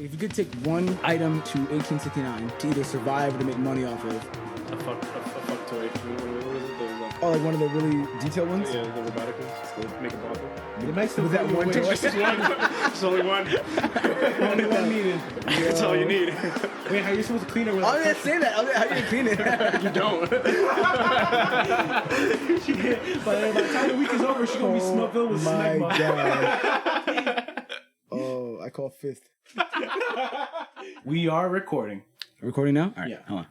If you could take one item to 1869 to either survive or to make money off of. A fuck toy. What is it? Oh, like one of the really detailed ones? Yeah, the robotic ones. So make a bottle. The nice with that one Just one. There's only one. Only one needed. That's all you need. Wait, how are you supposed to clean it with? I was gonna say that. How do you clean it? You don't. By the time the week is over, she's gonna be filled with my smegma. God. Oh, I call fifth. We are recording. Recording now? All right, Yeah. hold on.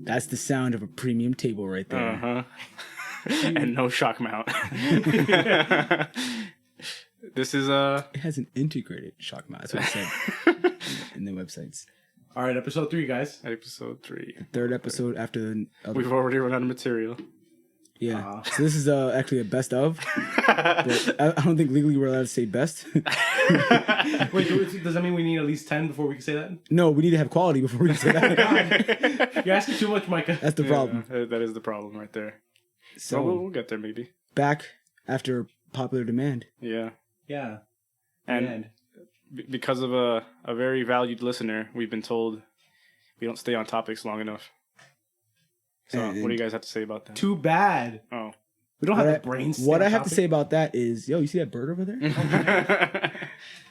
That's the sound of a premium table right there. Uh-huh. And no shock mount. This is It has an integrated shock mount. That's what it said in the websites. All right, episode 3, guys. episode 3. Third episode after the other. We've already run out of material. Yeah. So this is actually a best of. But I don't think legally we're allowed to say best. Wait, does that mean we need at least 10 before we can say that? No, we need to have quality before we can say that. You're asking too much, Micah. That's the problem. That is the problem right there. So Well, we'll get there maybe. back after popular demand. Yeah. Yeah. And because of a very valued listener, we've been told we don't stay on topics long enough. So what do you guys have to say about that? Too bad. Oh. We don't have the brains. What I have to say about that is, yo, you see that bird over there?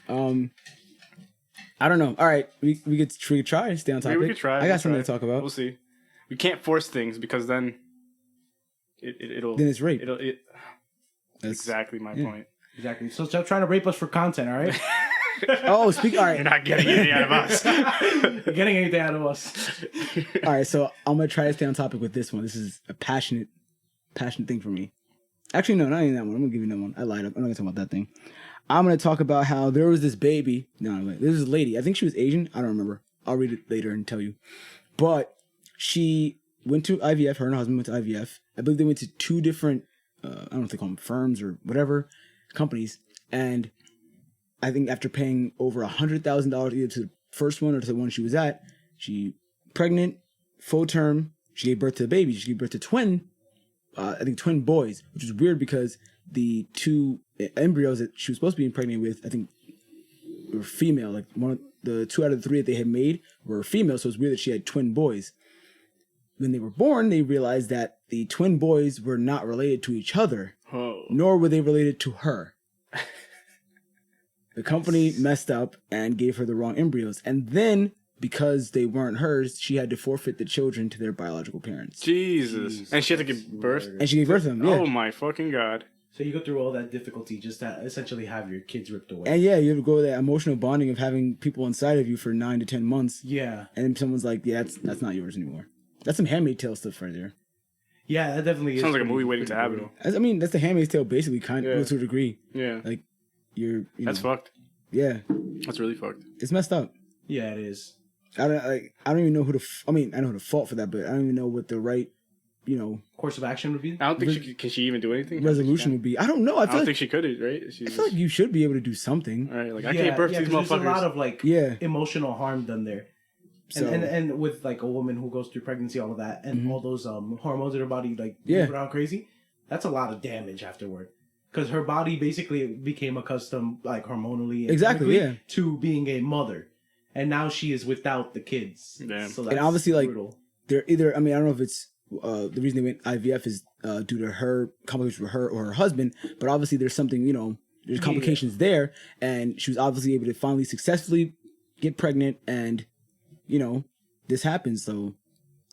I don't know. All right, we could try to stay on topic. We could try. I got something to talk about. We'll see. We can't force things because then it'll. Then it's rape. That's exactly my point. Exactly. So stop trying to rape us for content, all right? Oh, speak. All right. You're not getting anything out of us. You're getting anything out of us. All right, so I'm gonna try to stay on topic with this one. This is a passionate thing for me. Actually, no, not even that one. I'm gonna give you another one. I lied. I'm not gonna talk about that thing. I'm gonna talk about how there was this baby. No, wait. There was this lady. I think she was Asian. I don't remember. I'll read it later and tell you. But she went to IVF. Her and her husband went to IVF. I believe they went to two different, I don't know if they call them firms or whatever, companies. And I think after paying over $100,000 either to the first one or to the one she was at, she pregnant, full term. She gave birth to a baby. She gave birth to twin boys, which is weird because the two embryos that she was supposed to be pregnant with, I think, were female. Like the 2 out of the 3 that they had made were female, so it's weird that she had twin boys. When they were born, they realized that the twin boys were not related to each other, nor were they related to her. The company messed up and gave her the wrong embryos. And then, because they weren't hers, she had to forfeit the children to their biological parents. Jesus. And she had to give birth? And she gave birth to them, yeah. Oh my fucking God. So you go through all that difficulty just to essentially have your kids ripped away. And yeah, you have to go with that emotional bonding of having people inside of you for 9 to 10 months. Yeah. And then someone's like, yeah, that's not yours anymore. That's some Handmaid's Tale stuff right there. Yeah, that definitely Sounds like a movie waiting to happen. I mean, that's the Handmaid's Tale basically, kind of, to a degree. Yeah. Like, you That's know, fucked. Yeah. That's really fucked. It's messed up. Yeah, it is. I don't even know who to. I mean, I know who to fault for that, but I don't even know what the right, course of action would be. I don't think can she even do anything? Resolution would be. I don't know. I don't think she could, right? I feel like you should be able to do something. Right, like I can't birth these motherfuckers. There's a lot of emotional harm done there. So, and with like a woman who goes through pregnancy, all of that, and all those hormones in her body move around crazy, that's a lot of damage afterward. Because her body basically became accustomed, like hormonally, to being a mother, and now she is without the kids. Damn. So that's and obviously, brutal. They're either. I mean, I don't know if it's the reason they went IVF is due to her complications with her or her husband, but obviously there's something. There's complications there, and she was obviously able to finally successfully get pregnant, and this happens. So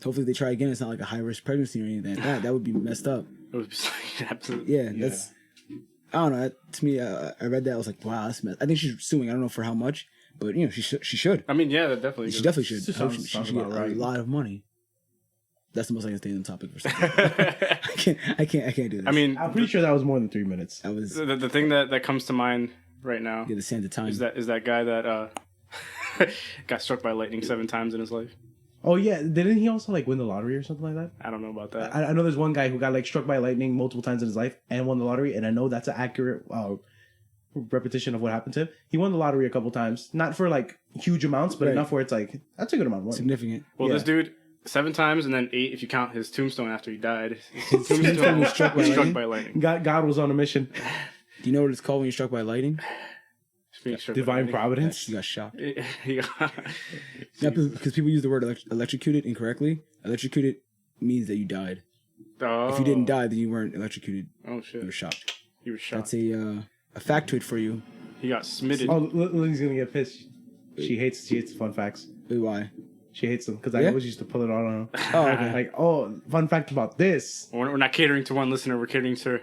hopefully they try again. It's not like a high risk pregnancy or anything like that. That would be messed up. It would be absolutely. Yeah, that's. I don't know. To me, I read that. I was like, wow, that's messed. I think she's suing. I don't know for how much, but she should. I mean, yeah, that definitely. She definitely should. Sounds She should get a lot of money. That's the most I can stay on topic for. I can't do this. I mean, I'm pretty sure that was more than 3 minutes. I was the thing that comes to mind right now. Yeah, the Santa time is that guy that got struck by lightning 7 times in his life. Oh yeah, didn't he also win the lottery or something like that? I don't know about that. I know there's one guy who got struck by lightning multiple times in his life and won the lottery, and I know that's an accurate repetition of what happened to him. He won the lottery a couple times, not for huge amounts, but enough where it's that's a good amount of money. Significant. Well, this dude 7 times and then 8 if you count his tombstone after he died. His tombstone was struck by lightning. by lightning. God was on a mission. Do you know what it's called when you're struck by lightning? Divine Providence. You got shot. Yeah. Because people use the word electrocuted incorrectly. Electrocuted means that you died. Oh. If you didn't die, then you weren't electrocuted. Oh shit! You were shot. You were shot. That's a factoid for you. He got smitted. Oh, Lily's gonna get pissed. She hates fun facts. Wait, why? She hates them because I always used to pull it on her. Oh, okay. Like, fun fact about this. We're not catering to one listener. We're catering to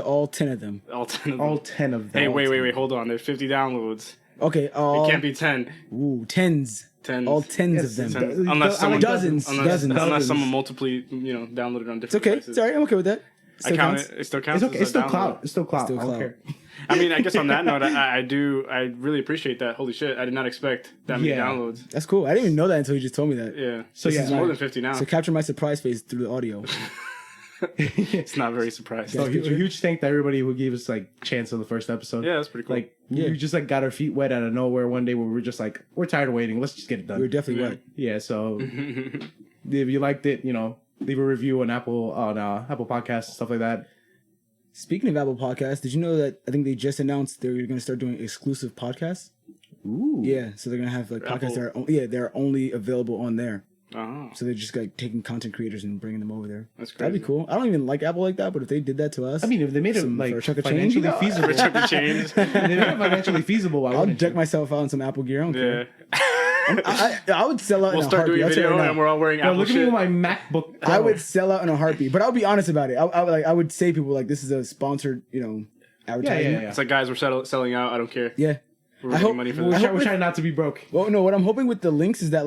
all 10 of them. all 10 of them. All 10 of them. Hey, wait. Hold on. There's 50 downloads. Okay. It can't be 10. Ooh, tens. All tens of them. Unless someone dozens. Unless someone multiply, downloaded on different. It's okay. devices. Sorry, I'm okay with that. I count it. It still counts. It's okay. It's still clout. It's still clout. Still I don't clout. care. I mean, I guess on that note, I really appreciate that. Holy shit, I did not expect that many downloads. That's cool. I didn't even know that until you just told me that. Yeah. So It's more than 50 now. So capture my surprise face through the audio. It's not very surprised. So a huge thank to everybody who gave us chance on the first episode. Yeah, that's pretty cool. We just got our feet wet out of nowhere one day where we were just we're tired of waiting. Let's just get it done. We were definitely wet. Yeah. So if you liked it, leave a review on Apple Podcasts and stuff like that. Speaking of Apple Podcasts, did you know that I think they just announced they're going to start doing exclusive podcasts? Ooh. Yeah, so they're going to have podcasts that are only available on there. Oh. So they're just taking content creators and bringing them over there. That's crazy. That'd be cool. I don't even like Apple like that, but if they did that to us, I mean, if they made it financially feasible, change. they made it financially feasible. I'll deck myself out in some Apple gear. I don't care. I would sell out in a heartbeat. We'll start doing a video and we're all wearing Apple look shit. at me with my MacBook Pro. I would sell out in a heartbeat, but I'll be honest about it. I would say people this is a sponsored, advertising. Yeah. It's like, guys, we're selling out. I don't care. Yeah. We're making money for this. We're trying not to be broke. Well, no, what I'm hoping with the links is that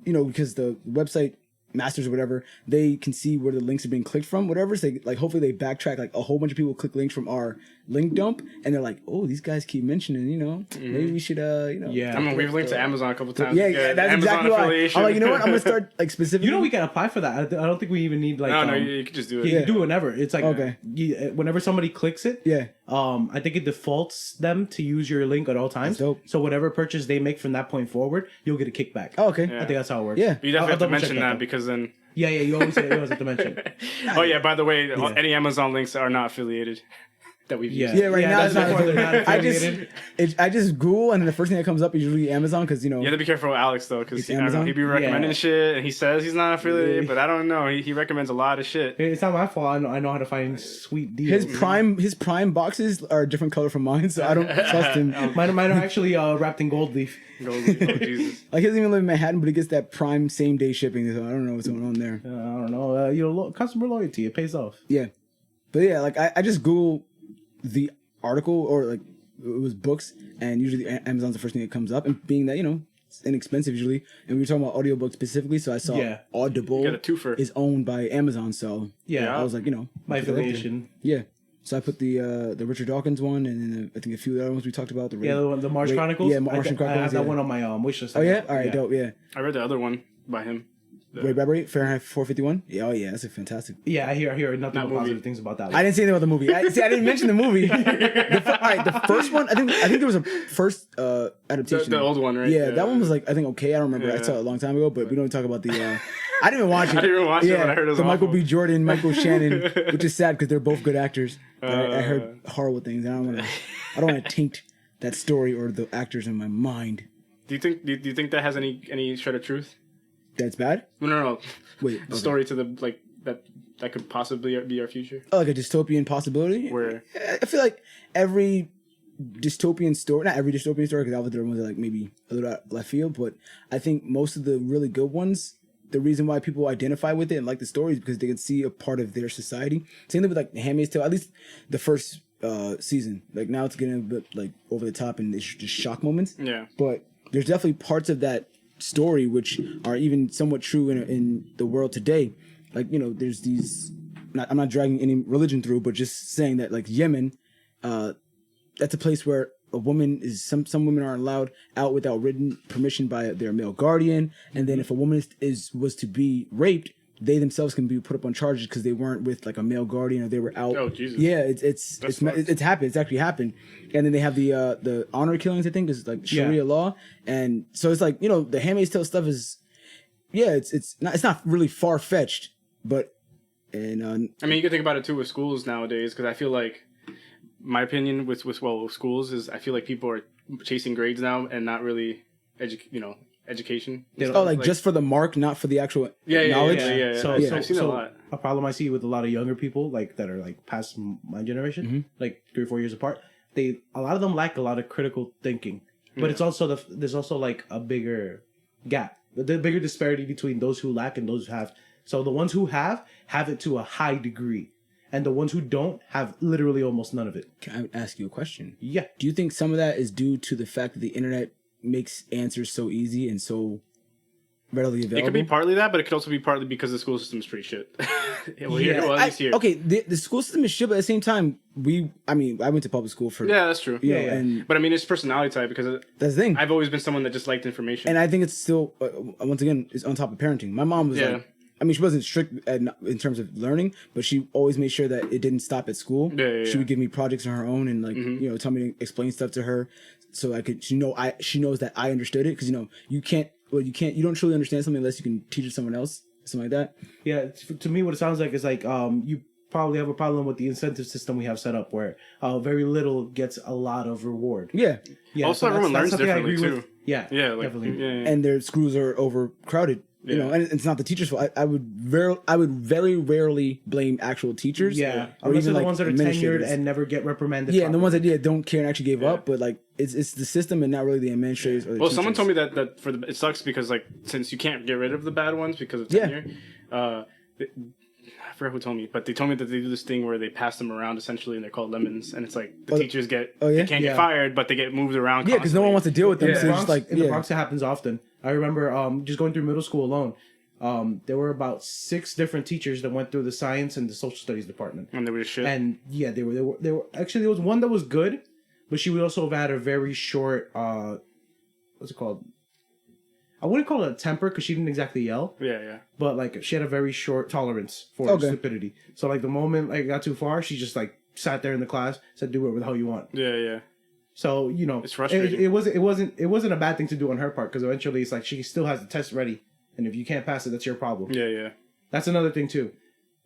because the website masters or whatever, they can see where the links are being clicked from, whatever. So hopefully they backtrack. A whole bunch of people click links from our link dump, and they're like, oh, these guys keep mentioning, maybe we should, Yeah. I mean, we've linked to Amazon a couple times. Yeah, that's Amazon exactly why. affiliation. I'm like, you know what? I'm gonna start specifically. We can apply for that. I don't think we even need No, you can just do it. You can do it whenever. It's okay. Whenever somebody clicks it. Yeah. I think it defaults them to use your link at all times. That's dope. So whatever purchase they make from that point forward, you'll get a kickback. Oh, okay. I think that's how it works. Yeah. You definitely have to mention that because then. Yeah. You always have to mention. Oh yeah. By the way, any Amazon links are not affiliated. That we've used. Yeah, right now it's not. They're not affiliated. I just Google, and then the first thing that comes up is usually Amazon because You have to be careful with Alex though, because Amazon. He be recommending shit, and he says he's not affiliated, but I don't know. He recommends a lot of shit. It's not my fault. I know how to find sweet deals. His Prime boxes are a different color from mine, so I don't trust him. Mine are actually wrapped in gold leaf. Gold leaf. Oh Jesus! He doesn't even live in Manhattan, but he gets that Prime same day shipping. So I don't know what's going on there. I don't know. Customer loyalty, it pays off. Yeah, but yeah, I just Google the article or it was books, and usually Amazon's the first thing that comes up, and being that it's inexpensive usually, and we were talking about audiobooks specifically, so I saw Audible You got a twofer. is owned by Amazon, so Yeah. I was like, My affiliation. Yeah, so I put the Richard Dawkins one, and then I think a few other ones we talked about. The Mars Chronicles. Yeah, Martian Chronicles. I have that one on my wish list. Oh yeah, all right, dope. Yeah, I read the other one by him. Wait, Fahrenheit 451. Yeah, oh yeah, that's a fantastic. Yeah, I hear nothing but movie. positive things about that one. I didn't say anything about the movie. I didn't mention the movie. All right, the first one. I think there was a first adaptation. The old one, right? Yeah, that one was I think okay. I don't remember. I saw it a long time ago, but we don't talk about the. I didn't even watch it. I didn't even watch it, but I heard it was the Michael awful. B. Jordan, Michael Shannon, which is sad because they're both good actors. But I heard horrible things, and I don't want to taint that story or the actors in my mind. Do you think that has any shred of truth? That's bad. No. Wait, The story to the that could possibly be our future. Oh, like a dystopian possibility. Where I feel like every dystopian story, not every dystopian story, because there are ones that maybe a little out left field, but I think most of the really good ones, the reason why people identify with it and like the story is because they can see a part of their society. Same thing with The Handmaid's Tale, at least the first season. Now it's getting a bit over the top and it's just shock moments. Yeah. But there's definitely parts of that story which are even somewhat true in the world today. There's these. I'm not dragging any religion through, but just saying that Yemen, that's a place where a woman is some women aren't allowed out without written permission by their male guardian, and then if a woman was to be raped, they themselves can be put up on charges because they weren't with a male guardian or they were out. Oh Jesus! Yeah, it's happened. It's actually happened. And then they have the honor killings. I think is Sharia law, and so it's the Handmaid's Tale stuff is, it's not really far fetched, but and I mean you can think about it too with schools nowadays because I feel like my opinion with schools is I feel like people are chasing grades now and not really education. Oh, like just for the mark, not for the actual knowledge. Yeah. So I've seen it a lot. A problem I see with a lot of younger people, like that are like past my generation, like 3 or 4 years apart, a lot of them lack a lot of critical thinking. But it's also there's also like a bigger gap, the bigger disparity between those who lack and those who have. So the ones who have it to a high degree, and the ones who don't have literally almost none of it. Can I ask you a question? Yeah. Do you think some of that is due to the fact that the internet makes answers so easy and so readily available? It could be partly that, but it could also be partly because the school system is pretty shit. At least here. Okay, the school system is shit, but at the same time, I went to public school for... Yeah, that's true. But I mean, it's personality type because that's the thing. I've always been someone that just liked information. And I think it's still, once again, it's on top of parenting. My mom was like... I mean, she wasn't strict in terms of learning, but she always made sure that it didn't stop at school. She would give me projects on her own and like tell me to explain stuff to her, so I could she knows that I understood it, because you don't truly understand something unless you can teach it to someone else, something like that. Yeah, to me, what it sounds like is like you probably have a problem with the incentive system we have set up, where very little gets a lot of reward. Yeah. Also, everyone learns differently too. Yeah, definitely. And their schools are overcrowded. You know, and it's not the teacher's fault. I would very rarely blame actual teachers. Yeah, unless they're the ones that are tenured and never get reprimanded. Yeah, and the ones that don't care and actually gave up. But like, it's the system and not really the administrators. Or the teachers. Someone told me that it sucks because like since you can't get rid of the bad ones because of tenure. I forgot who told me, but they told me that they do this thing where they pass them around essentially, and they're called lemons, and it's like the teachers they can't get fired, but they get moved around. Yeah, because no one wants to deal with them. Yeah. So just like in the Bronx, it happens often. I remember just going through middle school alone. There were about 6 different teachers that went through the science and the social studies department, and they were shit. And yeah, they were actually, there was one that was good, but she would also have had a very short what's it called? I wouldn't call it a temper because she didn't exactly yell. Yeah. But like she had a very short tolerance for stupidity. So like the moment I got too far, she just like sat there in the class, said, "Do whatever the hell you want." Yeah. So it's frustrating. It wasn't a bad thing to do on her part, because eventually it's like she still has the test ready, and if you can't pass it, that's your problem. Yeah. That's another thing too.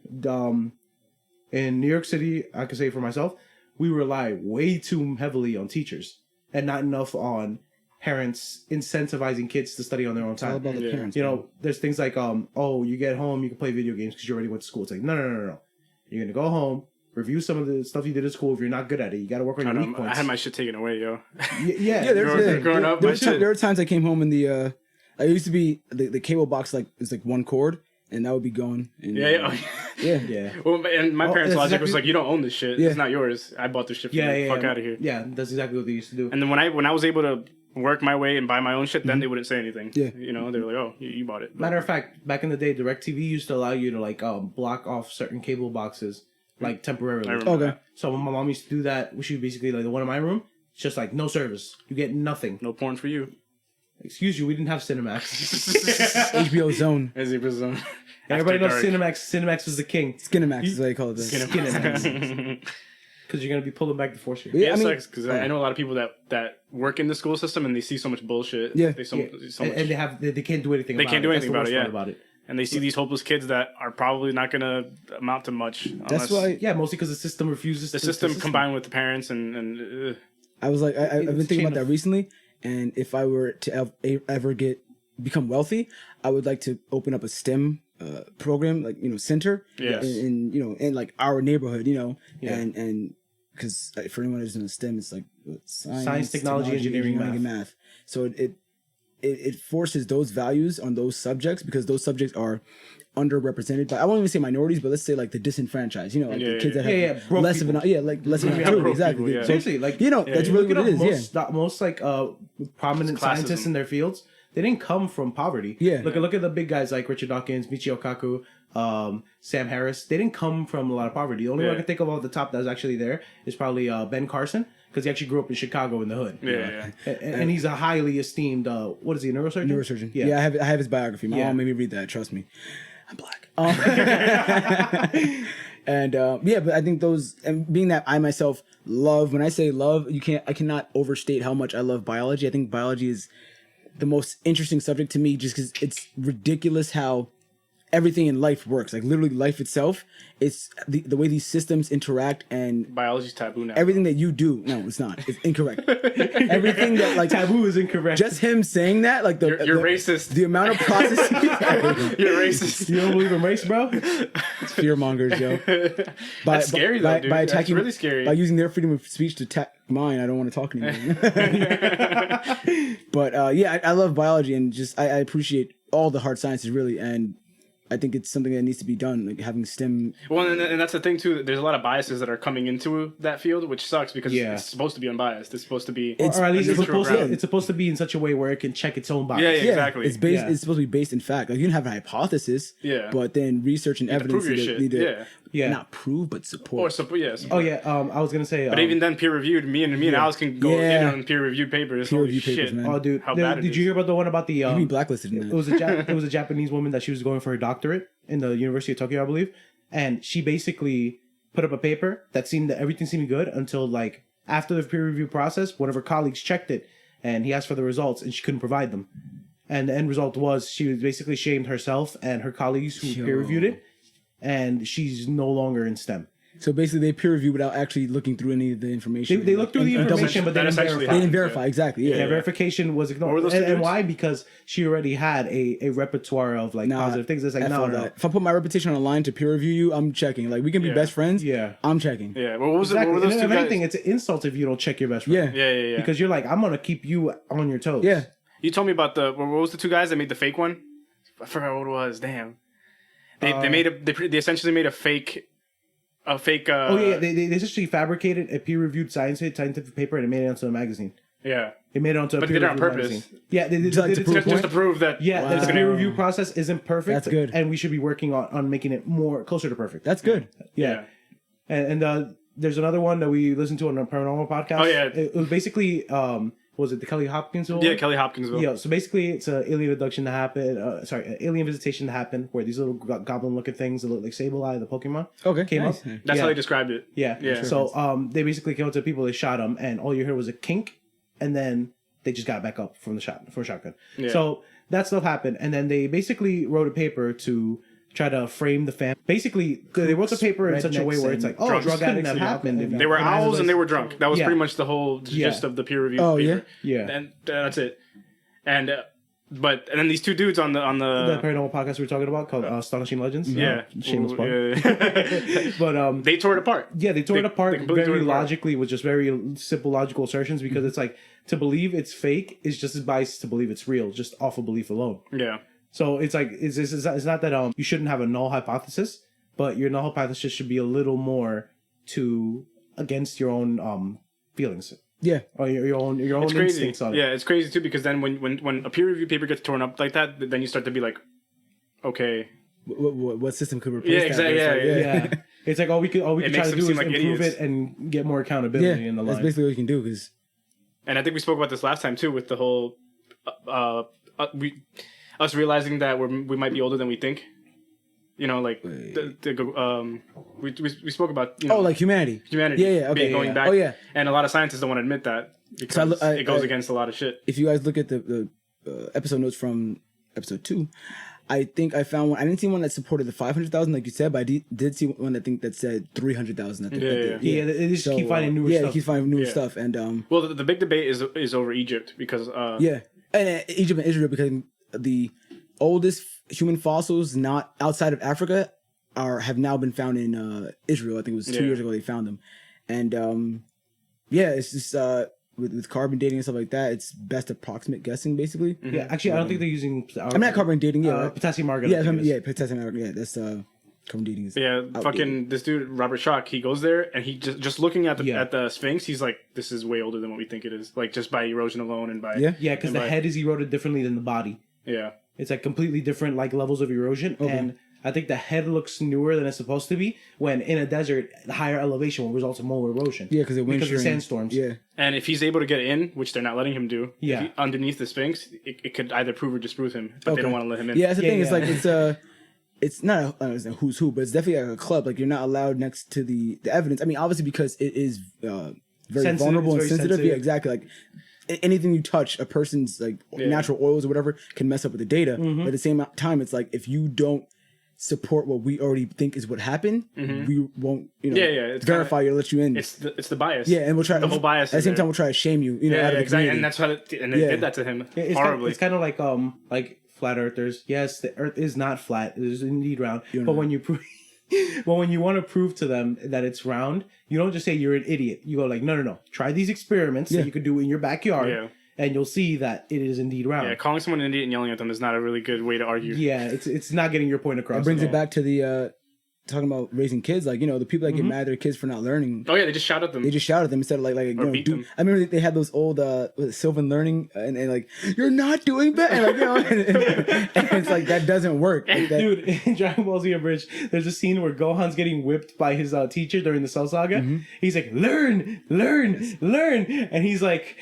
In New York City, I can say for myself, we rely way too heavily on teachers and not enough on parents incentivizing kids to study on their own time. It's all about the parents. There's things like you get home, you can play video games because you already went to school. It's like no. You're gonna go home, review some of the stuff you did at school. If you're not good at it, you got to work on your weak points. I had my shit taken away, yo. Growing up, there were times I came home and it used to be the cable box it's like one cord, and that would be going. And, yeah. Well, and my parents' logic was like, you don't own this shit. It's not yours. I bought this shit for you. Fuck out of here. Yeah, that's exactly what they used to do. And then when I was able to work my way and buy my own shit, then they wouldn't say anything. Yeah. They were like, oh, you bought it. Matter of fact, back in the day, DirecTV used to allow you to like block off certain cable boxes like temporarily. I remember that. So when my mom used to do that, she would basically like the one in my room, it's just like no service. You get nothing. No porn for you. Excuse you, we didn't have Cinemax. HBO Zone. HBO Zone. Everybody knows Cinemax. Cinemax was the king. Skinemax is what they call it. Skinemax. Because you're going to be pulling back the force here. Yeah, it sucks because I know a lot of people that work in the school system and they see so much bullshit. Yeah. So much, and they can't do anything about it. They can't do anything about it. And they see these hopeless kids that are probably not going to amount to much. That's why. Yeah, mostly because the system refuses. The system combined with the parents and. I was like, I've been thinking about that recently, and if I were to ever become wealthy, I would like to open up a STEM program, like center. Yes. In like our neighborhood, and because for anyone who's in STEM, it's like science, technology, engineering, and math. So it forces those values on those subjects, because those subjects are underrepresented by, I won't even say minorities, but let's say like the disenfranchised, the kids that have less of an opportunity. Exactly. Yeah. Seriously, like that's really what it is. Most like prominent scientists in their fields, they didn't come from poverty. Yeah. Look at the big guys like Richard Dawkins, Michio Kaku, Sam Harris. They didn't come from a lot of poverty. The only one I can think of off the top that was actually there is probably Ben Carson, because he actually grew up in Chicago in the hood. And he's a highly esteemed, what is he, a neurosurgeon? Neurosurgeon. Yeah, I have his biography. My mom made me read that. Trust me, I'm black. And but I think those, and being that I myself love, when I say love, I cannot overstate how much I love biology. I think biology is the most interesting subject to me, just because it's ridiculous how everything in life works. Like literally life itself, it's the way these systems interact and biology's taboo now. Everything that you do, no, it's not. It's incorrect. Everything that like taboo is incorrect. Just him saying that, like you're racist. The amount of processes. You're racist. You don't believe in race, bro? It's fear mongers, yo. That's scary though, dude. By attacking, that's really scary. By using their freedom of speech to attack mine, I don't want to talk anymore. But yeah, I love biology and just I appreciate all the hard sciences really, and I think it's something that needs to be done, like having STEM. Well, and that's the thing too. There's a lot of biases that are coming into that field, which sucks because it's supposed to be unbiased. It's supposed to be, or at least it's supposed to be in such a way where it can check its own bias. Yeah, exactly. It's based. It's supposed to be based in fact. Like you can have a hypothesis. Yeah. But then research and evidence need to not prove but support. Or support. Yeah. Support. Oh yeah. I was gonna say. But even then, peer reviewed. Me and Alex can go in on peer reviewed papers. Peer reviewed papers, man. Oh, dude. How bad did you hear about the one about the? You mean blacklisted in that? It was a Japanese woman that she was going for her doctorate in the University of Tokyo, I believe, and she basically put up a paper that everything seemed good until like after the peer review process, one of her colleagues checked it and he asked for the results and she couldn't provide them, and the end result was she was basically shamed herself and her colleagues who peer reviewed it, and she's no longer in STEM. So basically, they peer review without actually looking through any of the information. They looked through the information, but they didn't verify. They didn't verify, exactly. Yeah, verification was ignored. And why? Because she already had a repertoire of like positive things. It's like, no. If I put my reputation on the line to peer review you, I'm checking. Like, we can be best friends. Yeah. I'm checking. Yeah. Well, what was exactly. What were those two guys? Anything, it's an insult if you don't check your best friend. Yeah. Because you're like, I'm going to keep you on your toes. Yeah. You told me about what was the two guys that made the fake one? I forgot what it was. Damn. They essentially made a fake. They essentially fabricated a peer-reviewed scientific paper and it made it onto a magazine. Yeah, it made it onto a peer-reviewed magazine. But they did it on purpose. Yeah, they did it just to prove that. Yeah, the peer review process isn't perfect. That's good, and we should be working on making it more closer to perfect. That's good. Yeah. And there's another one that we listened to on a paranormal podcast. Oh yeah, it was basically was it the Kelly Hopkinsville? Yeah, Kelly Hopkinsville. Yeah, so basically it's an alien abduction to happen. An alien visitation to happen where these little goblin-looking things that look like Sableye, the Pokemon, came up. That's how they described it. Yeah. So they basically came up to people, they shot them, and all you heard was a kink, and then they just got back up from a shotgun. Yeah. So that stuff happened, and then they basically wrote a paper to try to frame the family. Basically, they wrote the paper in such a way where it's like, drug addicts have happened. They were owls and they were drunk. That was pretty much the whole gist of the peer review paper. Yeah. And that's it. And then these two dudes on the paranormal podcast we were talking about called Astonishing Legends. Yeah. Shameless plug. But they tore it apart. Yeah, they tore it apart very logically with just very simple logical assertions, because it's like, to believe it's fake is just as biased to believe it's real, just off of belief alone. Yeah. So it's like it's not that you shouldn't have a null hypothesis, but your null hypothesis should be a little more against your own feelings. Yeah, or your own instincts on it. Yeah, it's crazy too, because then when a peer review paper gets torn up like that, then you start to be like, okay, what system could replace that? Exactly. Yeah. It's like all we could try to do is improve it and get more accountability in the line. That's basically what you can do. And I think we spoke about this last time too, with the whole us realizing that we might be older than we think. You know, like we spoke about. Like humanity. Yeah. Okay. Going back. Oh yeah. And a lot of scientists don't want to admit that because it goes against a lot of shit. If you guys look at the episode notes from episode 2, I think I found one. I didn't see one that supported the 500,000 like you said, but I did see one that said 300,000. They just keep finding newer stuff. Yeah, keep finding newer stuff. And well, the big debate is over Egypt because and Egypt and Israel, because the oldest human fossils not outside of Africa have now been found in Israel. I think it was 2 years ago they found them, and it's just with carbon dating and stuff like that, it's best approximate guessing basically. Mm-hmm. Yeah, actually, I don't think they're using. I'm not carbon dating. Potassium argon. Potassium argon. Yeah, that's carbon dating. Is fucking this dude Robert Schoch. He goes there and he just looking at the Sphinx. He's like, this is way older than what we think it is. Like just by erosion alone and by because the head is eroded differently than the body. Yeah. It's like completely different like levels of erosion, and I think the head looks newer than it's supposed to be. When in a desert, the higher elevation will result in more erosion. Yeah, because of sandstorms. Yeah, and if he's able to get in, which they're not letting him do, underneath the Sphinx, it could either prove or disprove him, but they don't want to let him in. Yeah, that's the thing. It's like it's not a who's who, but it's definitely like a club. Like you're not allowed next to the evidence. I mean, obviously because it is very vulnerable and sensitive. Yeah, exactly. Like anything you touch, a person's like natural oils or whatever can mess up with the data. But at the same time, it's like if you don't support what we already think is what happened, we won't, it's verify you or let you in. It's the bias. Yeah, and we'll try the whole bias. At the same time, we'll try to shame you. Out of the exactly. community. And that's how they did that to him horribly. It's kind of like flat earthers. Yes, the Earth is not flat; it is indeed round. But when you prove, when you want to prove to them that it's round, you don't just say you're an idiot. You go like, no. Try these experiments that you could do in your backyard. Yeah. And you'll see that it is indeed round. Yeah, calling someone an idiot and yelling at them is not a really good way to argue. Yeah, it's not getting your point across. It brings it back to the talking about raising kids. Like, the people that get mad at their kids for not learning. Oh yeah, they just shout at them. They just shout at them instead of like beat them. I remember they had those old Sylvan Learning and like, you're not doing bad. And like, and it's like that doesn't work. Like that, dude, in Dragon Ball Z Abridged, there's a scene where Gohan's getting whipped by his teacher during the Cell Saga. He's like, learn, and he's like,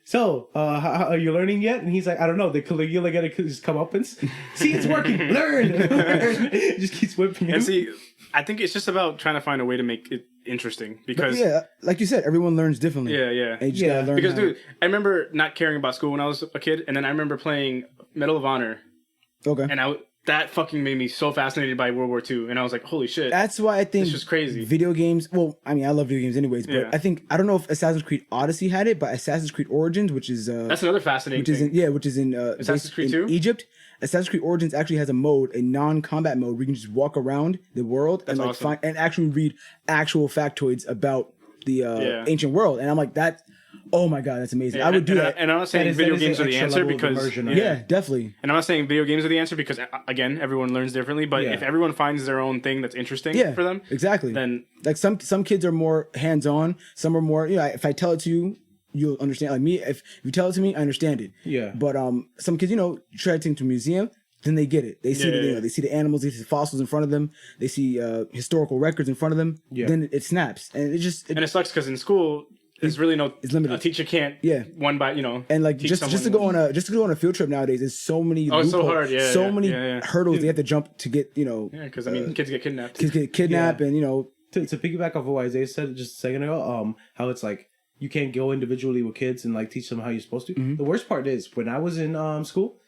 so, how, are you learning yet? And he's like, I don't know. The Caligula got his comeuppance. See, it's working. Learn. It just keeps whipping him. And see, I think it's just about trying to find a way to make it interesting because like you said, everyone learns differently. Yeah. And you just gotta learn because, dude, I remember not caring about school when I was a kid, and then I remember playing Medal of Honor. Okay. And that fucking made me so fascinated by World War II, and I was like, holy shit. That's why I think it's just crazy. Video games, well, I mean, I love video games anyways, but I don't know if Assassin's Creed Odyssey had it, but Assassin's Creed Origins, which is that's another fascinating thing. Which is in Assassin's Creed 2? Egypt. Assassin's Creed Origins actually has a non-combat mode where you can just walk around the world and find and actually read actual factoids about the ancient world, and I'm like that. Oh my god, that's amazing! I would do that. And I'm not saying video games are the answer because definitely. And I'm not saying video games are the answer because again, everyone learns differently. But if everyone finds their own thing that's interesting for them, exactly. Then like some kids are more hands-on, some are more. If I tell it to you, you'll understand. Like me, if you tell it to me, I understand it. Yeah. But some kids, try to take to a museum. Then they get it. They see they see the animals, they see the fossils in front of them, they see historical records in front of them. Yeah. Then it snaps, and it sucks because in school. There's really it's limited. A teacher can't one by and like just to go on a field trip nowadays. There's so many it's so hard many hurdles they have to jump to get because kids get kidnapped. Kids get kidnapped and to piggyback off of what Isaiah said just a second ago, how it's like you can't go individually with kids and like teach them how you're supposed to. The worst part is when I was in school,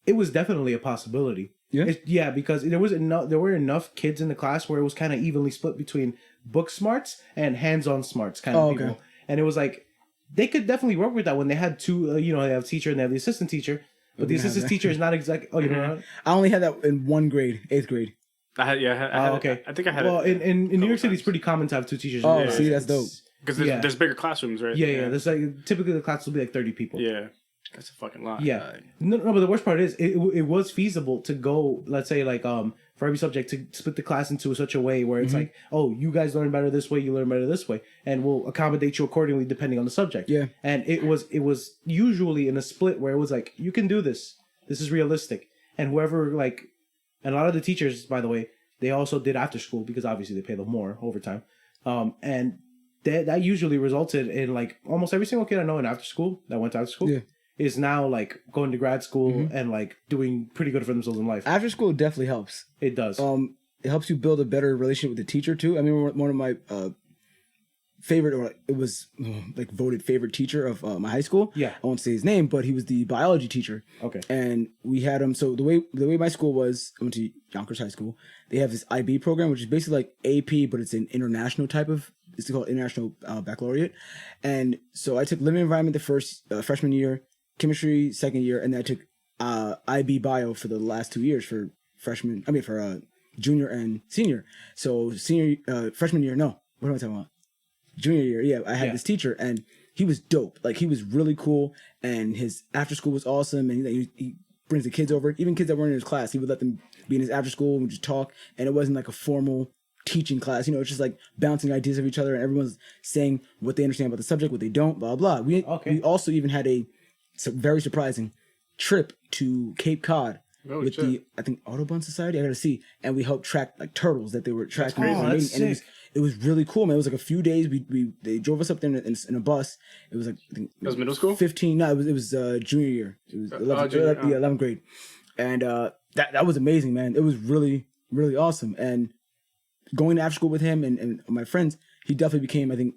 it was definitely a possibility. Yeah, because there were enough kids in the class where it was kind of evenly split between book smarts and hands-on smarts kind of people. And it was like they could definitely work with that when they had two. They have teacher and they have the assistant teacher, but the assistant teacher is not exactly. Oh, you know. I only had that in one grade, 8th grade. I had okay. I think I had. Well, in New York City, it's pretty common to have two teachers. Oh, see, that's dope. Because there's bigger classrooms, right? Yeah. There's typically the class will be like 30 people. Yeah. That's a fucking lot. Yeah. No, but the worst part is it was feasible to go, let's say, like, for every subject to split the class into such a way where it's like, oh, you guys learn better this way, you learn better this way, and we'll accommodate you accordingly depending on the subject. Yeah. And it was usually in a split where it was like, you can do this. This is realistic. And whoever, like, and a lot of the teachers, by the way, they also did after school because obviously they pay them more overtime. And that usually resulted in, like, almost every single kid I know in after school that went to after school. Yeah. Is now like going to grad school and like doing pretty good for themselves in life. After school definitely helps. It does. It helps you build a better relationship with the teacher too. I mean, one of my favorite, or it was like voted favorite teacher of my high school. Yeah, I won't say his name, but he was the biology teacher. Okay, and we had him. So the way my school was, I went to Yonkers High School. They have this IB program, which is basically like AP, but it's an international type of. It's called International Baccalaureate. And so I took limited environment the first freshman year. Chemistry second year, and then I took IB Bio for the last 2 years for junior and senior. So freshman year, no, what am I talking about? Junior year, I had this teacher, and he was dope. Like, he was really cool, and his after school was awesome, and he brings the kids over, even kids that weren't in his class. He would let them be in his after school and just talk, and it wasn't like a formal teaching class. It's just like bouncing ideas of each other, and everyone's saying what they understand about the subject, what they don't, blah blah. We also even had a very surprising trip to Cape Cod with the Audubon Society. I gotta see, and we helped track like turtles that they were tracking. And it was really cool, man. It was like a few days. They drove us up there in a bus. It was like it was middle school. 15. No, it was junior year. It was 11th grade, and that was amazing, man. It was really really awesome. And going to after school with him and my friends, he definitely became, I think,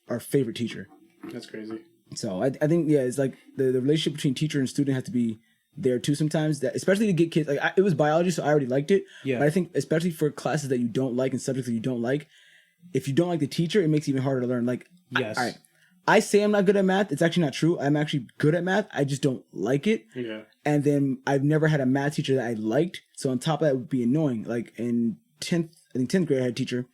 our favorite teacher. That's crazy. So I think it's like the relationship between teacher and student has to be there too sometimes, that especially to get kids, like it was biology, so I already liked it. Yeah. But I think especially for classes that you don't like and subjects that you don't like, if you don't like the teacher, it makes it even harder to learn. Like, Yes. all right, I say I'm not good at math. It's actually not true. I'm actually good at math. I just don't like it. Yeah. And then I've never had a math teacher that I liked. So on top of that, it would be annoying. Like in 10th grade, I had a teacher,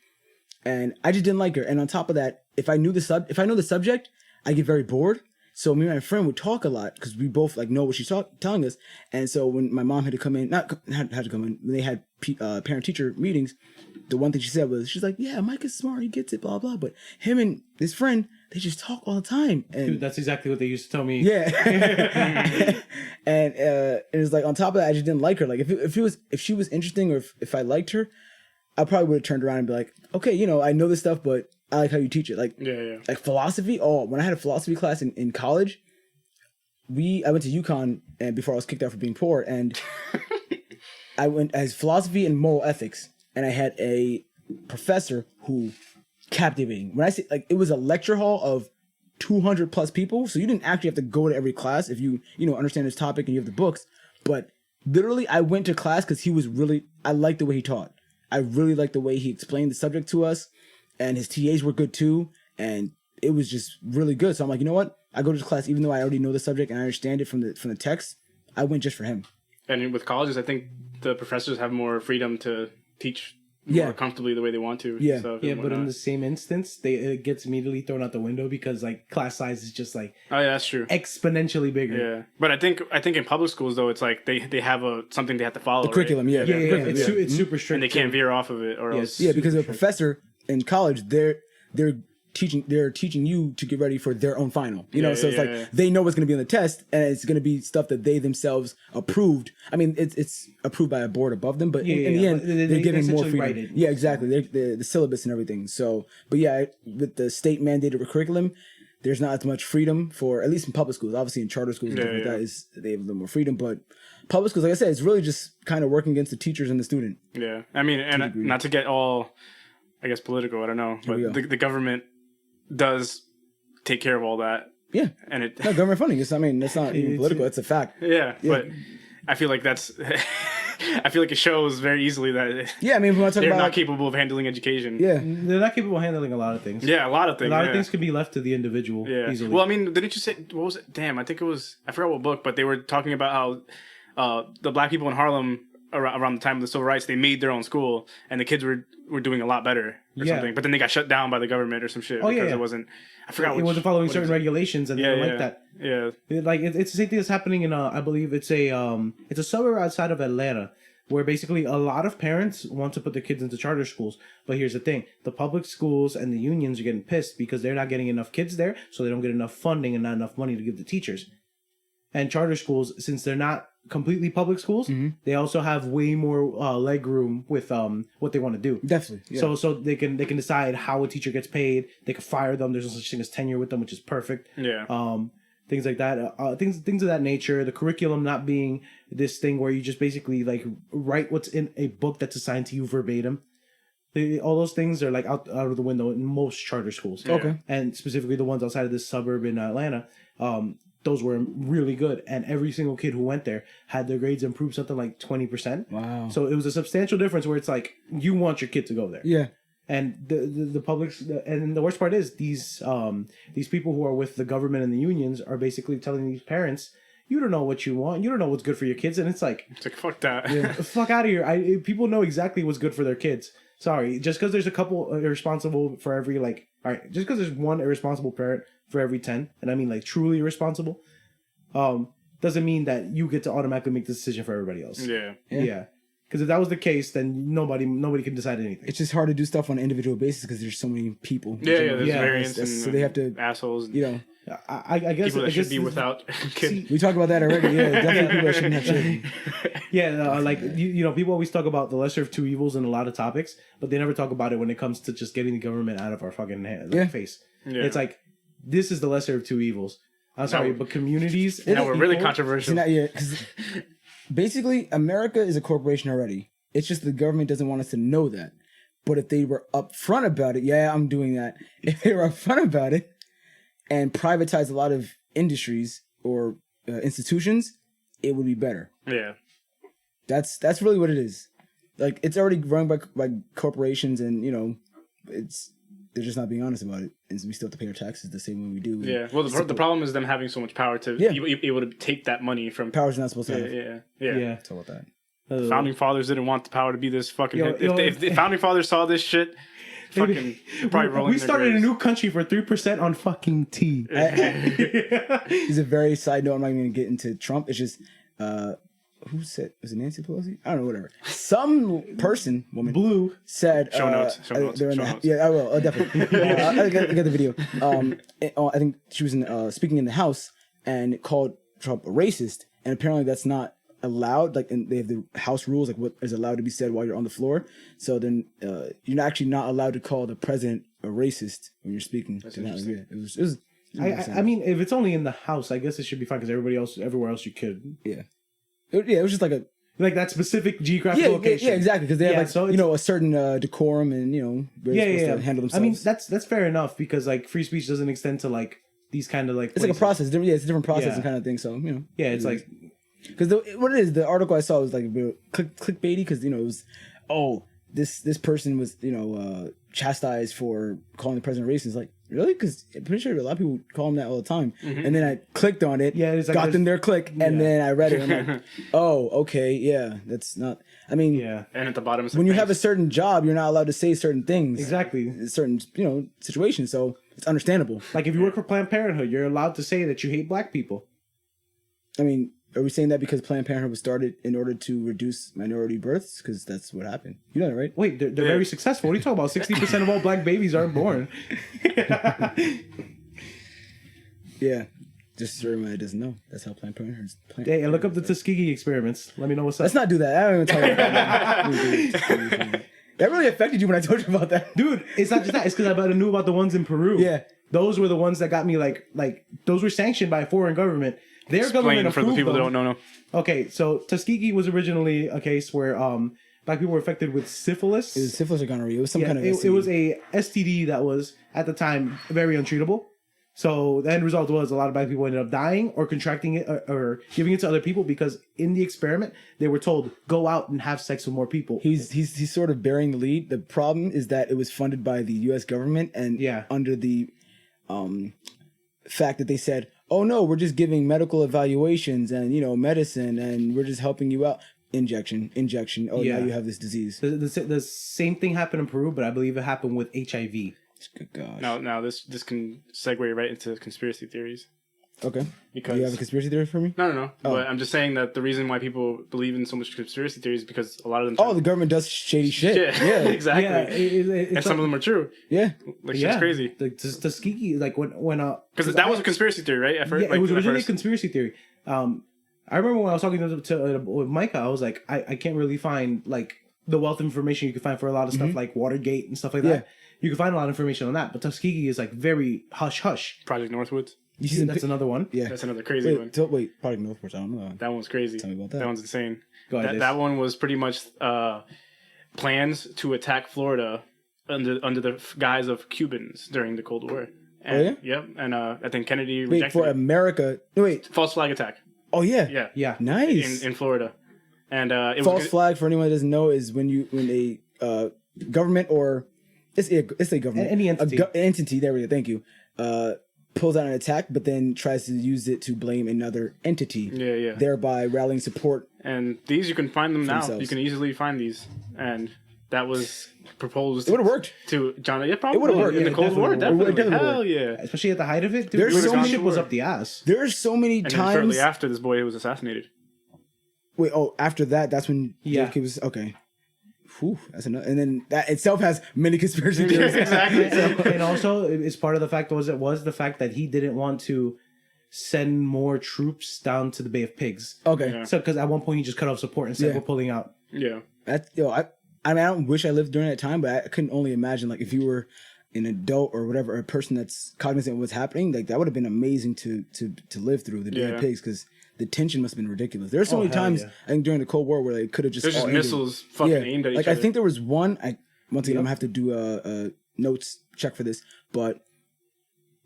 and I just didn't like her. And on top of that, if I know the subject, I get very bored. So me and my friend would talk a lot because we both like know what she's telling us. And so when my mom had to come in, had to come in, when they had parent-teacher meetings, the one thing she said was, she's like, yeah, Mike is smart, he gets it, blah, blah. But him and his friend, they just talk all the time. And Dude, that's exactly what they used to tell me. yeah. And it was like, on top of that, I just didn't like her. Like if she was interesting, or if I liked her, I probably would have turned around and be like, okay, you know, I know this stuff, but I like how you teach it. Like, like philosophy. Oh, when I had a philosophy class in college, I went to UConn, and before I was kicked out for being poor, and I went as philosophy and moral ethics, and I had a professor who captivating. When I say, like, it was a lecture hall of 200 plus people, so you didn't actually have to go to every class if you understand this topic and you have the books. But literally, I went to class because I liked the way he taught. I really liked the way he explained the subject to us. And his TAs were good too, and it was just really good. So I'm like, you know what? I go to this class even though I already know the subject and I understand it from the text. I went just for him. And with colleges, I think the professors have more freedom to teach more comfortably the way they want to. Yeah, but in the same instance, it gets immediately thrown out the window because like class size is just like that's true, exponentially bigger. Yeah, but I think in public schools though, it's like they have something they have to follow. The curriculum, right? It's super strict, and they can't veer off of it, or else. Yeah, because a professor in college, they're teaching you to get ready for their own final. You know, so it's like they know what's going to be on the test, and it's going to be stuff that they themselves approved. I mean, it's approved by a board above them, but in the end, they're giving more freedom. Yeah, exactly. The syllabus and everything. So, but yeah, with the state mandated curriculum, there's not as much freedom for, at least in public schools. Obviously, in charter schools and stuff like that, they have a little more freedom, but public schools, like I said, it's really just kind of working against the teachers and the student. Yeah, I mean, and not to get all, I guess, political, I don't know, but the government does take care of all that. Yeah. And it government funding. That's not even political. It's a fact. Yeah, but I feel like I feel like it shows very easily that I mean, we want to talk they're about, not capable of handling education. Yeah. They're not capable of handling a lot of things. Yeah, a lot of things. A lot of things can be left to the individual easily. Well, I mean, didn't you say, what was it? Damn, I think it was, I forgot what book, but they were talking about how the black people in Harlem around the time of the civil rights, they made their own school, and the kids were doing a lot better or something. But then they got shut down by the government or some shit because it wasn't. I forgot. It wasn't following certain regulations, and they didn't like that. Yeah, like it's the same thing that's happening in I believe it's a suburb outside of Atlanta, where basically a lot of parents want to put their kids into charter schools. But here's the thing: the public schools and the unions are getting pissed because they're not getting enough kids there, so they don't get enough funding and not enough money to give the teachers. And charter schools, since they're not completely public schools, they also have way more leg room with what they want to do. Definitely. Yeah. So they can decide how a teacher gets paid. They can fire them. There's no such thing as tenure with them, which is perfect. Yeah. Things like that. Things of that nature. The curriculum not being this thing where you just basically like write what's in a book that's assigned to you verbatim. All those things are like out of the window in most charter schools. Yeah. Okay. And specifically the ones outside of this suburb in Atlanta. Those were really good, and every single kid who went there had their grades improved something like 20%. Wow! So it was a substantial difference where it's like you want your kid to go there. Yeah. And the public, and the worst part is these people who are with the government and the unions are basically telling these parents, you don't know what you want, you don't know what's good for your kids, and it's like fuck that, fuck out of here. People know exactly what's good for their kids. Sorry, just because there's a couple irresponsible for every just because there's one irresponsible parent for every 10, and I mean like truly irresponsible, doesn't mean that you get to automatically make the decision for everybody else. Yeah. Because if that was the case, then nobody can decide anything. It's just hard to do stuff on an individual basis because there's so many people. There's variants, and so they have to assholes. I guess people that should be without kids. We talked about that already. Yeah, definitely people that shouldn't have children. People always talk about the lesser of two evils in a lot of topics, but they never talk about it when it comes to just getting the government out of our fucking face. Yeah. It's like this is the lesser of two evils. I'm sorry, but communities. Now we're really controversial. Because basically, America is a corporation already. It's just the government doesn't want us to know that. But if they were upfront about it, I'm doing that. If they were upfront about it and privatize a lot of industries or institutions, it would be better. Yeah. That's really what it is. Like, it's already run by corporations, and they're just not being honest about it, and we still have to pay our taxes the same way we do. Yeah. Well, the problem is them having so much power to be able to take that money from. Power's not supposed to have. Yeah. It's all about that. The founding fathers didn't want the power to be this fucking. If the founding fathers saw this shit, fucking probably rolling. We started a new country for 3% on fucking tea. It's a very side note. I'm not even gonna get into Trump. It's just who said, was it Nancy Pelosi? I don't know, whatever. Some person, woman, Blue, said show notes. Yeah, I will. Definitely. I get the video. I think she was speaking in the House and called Trump a racist, and apparently that's not allowed. Like, and they have the House rules, like what is allowed to be said while you're on the floor. So then you're actually not allowed to call the president a racist when you're speaking. That's interesting. It was I mean, if it's only in the House, I guess it should be fine because everywhere else you could. Yeah. It was just like that specific geographical location. Yeah, exactly. Because they have so a certain decorum and to handle themselves. I mean, that's fair enough because like free speech doesn't extend to like these kind of like. It's like a process. Yeah, it's a different process and kind of thing. So Yeah, it's like because what it is, the article I saw was like a bit clickbaity because it was this person was chastised for calling the president racist. Like, really? Because I'm pretty sure a lot of people call him that all the time. Mm-hmm. And then I clicked on it, it's like got them their click, and then I read it. And I'm like, oh, okay, yeah, that's not. I mean, yeah. And at the bottom, when you have a certain job, you're not allowed to say certain things. Exactly. In certain situations, so it's understandable. Like if you work for Planned Parenthood, you're allowed to say that you hate black people. I mean, are we saying that because Planned Parenthood was started in order to reduce minority births? Because that's what happened. You know that, right? Wait, they're very successful. What are you talking about? 60% of all black babies aren't born. Yeah. Just for everyone that doesn't know. That's how Planned Parenthood. Hey, look up the Tuskegee Experiments. Let me know what's up. Let's not do that. I don't even talk about that. That really affected you when I told you about that. Dude, it's not just that. It's because I knew about the ones in Peru. Yeah. Those were the ones that got me like those were sanctioned by a foreign government. Their government for the people that don't know. Okay, so Tuskegee was originally a case where black people were affected with syphilis. It was syphilis or gonorrhea. It was some kind of STD. It was a STD that was, at the time, very untreatable. So the end result was a lot of black people ended up dying or contracting it or giving it to other people because in the experiment, they were told, go out and have sex with more people. He's sort of bearing the lead. The problem is that it was funded by the U.S. government and under the fact that they said, oh no, we're just giving medical evaluations and medicine and we're just helping you out. Injection. Oh, now you have this disease. The same thing happened in Peru, but I believe it happened with HIV. Good gosh. Now this can segue right into conspiracy theories. Okay. Because do you have a conspiracy theory for me? No. Oh. But I'm just saying that the reason why people believe in so much conspiracy theories is because a lot of them. The government does shady shit. Yeah, exactly. Yeah, and some of them are true. Yeah, it's crazy. The Tuskegee, like when because that was a conspiracy theory, right? At first, it was originally a conspiracy theory. I remember when I was talking with Micah, I was like, I can't really find like the wealth of information you can find for a lot of stuff like Watergate and stuff like that. You can find a lot of information on that, but Tuskegee is like very hush hush. Project Northwoods. That's another one. Yeah, that's another crazy one. Project Northwoods. I don't know. That one's crazy. Tell me about that. That one's insane. Go ahead, that one was pretty much plans to attack Florida under the guise of Cubans during the Cold War. And, Yep. And I think Kennedy rejected for America. No, wait. False flag attack. Oh yeah. Yeah. Nice. In Florida. And false flag, for anyone that doesn't know, is when a government or it's a government, any entity, entity. There we go. Thank you. Pulls out an attack, but then tries to use it to blame another entity. Yeah. Thereby rallying support. And these you can find them now. Themselves. You can easily find these. And that was proposed. It would have worked to John. Yeah, probably. It would have worked in the Cold War. Definitely. Hell yeah. Especially at the height of it, dude. The ship was up the ass. There's so many times. And shortly after, this boy was assassinated. Wait. Oh, after that, that's when. Yeah. He was okay. Whew, that's enough. And then that itself has many conspiracy theories. Exactly. And also, it's part of the fact was the fact that he didn't want to send more troops down to the Bay of Pigs. Okay. Yeah. So, because at one point he just cut off support and said we're pulling out. Yeah. That's I mean, I don't wish I lived during that time, but I couldn't only imagine like if you were an adult or whatever, a person that's cognizant of what's happening, like that would have been amazing to live through the Bay of Pigs because the tension must have been ridiculous. There are so many times I think during the Cold War where they could have just there's just missiles fucking aimed at each other. I think there was one. Once again, I'm gonna have to do a notes check for this, but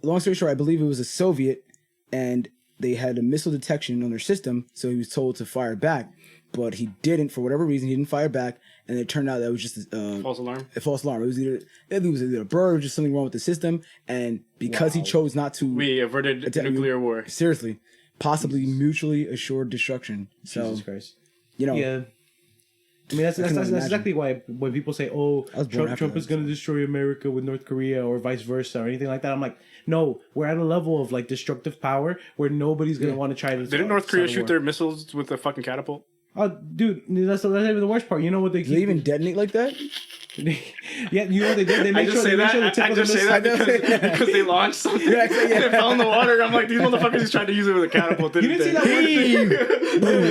long story short, I believe it was a Soviet, and they had a missile detection on their system, so he was told to fire back, but he didn't for whatever reason. He didn't fire back, and it turned out that it was just false alarm. A false alarm. It was either a bird or just something wrong with the system, and because he chose not to, we averted nuclear war. Seriously, possibly mutually assured destruction. So, Jesus Christ. Yeah. I mean, that's exactly why when people say, "Oh, Trump is going to destroy America with North Korea," or vice versa, or anything like that, I'm like, no, we're at a level of like destructive power where nobody's going to want to try to. Didn't North Korea shoot their missiles with a fucking catapult? Oh, dude, that's even the worst part. You know what they do? They even detonate like that? Yeah, you know what they did? They made sure the tip of the missile because they launched something and it fell in the water. I'm like, these motherfuckers just tried to use it with a catapult. You didn't see that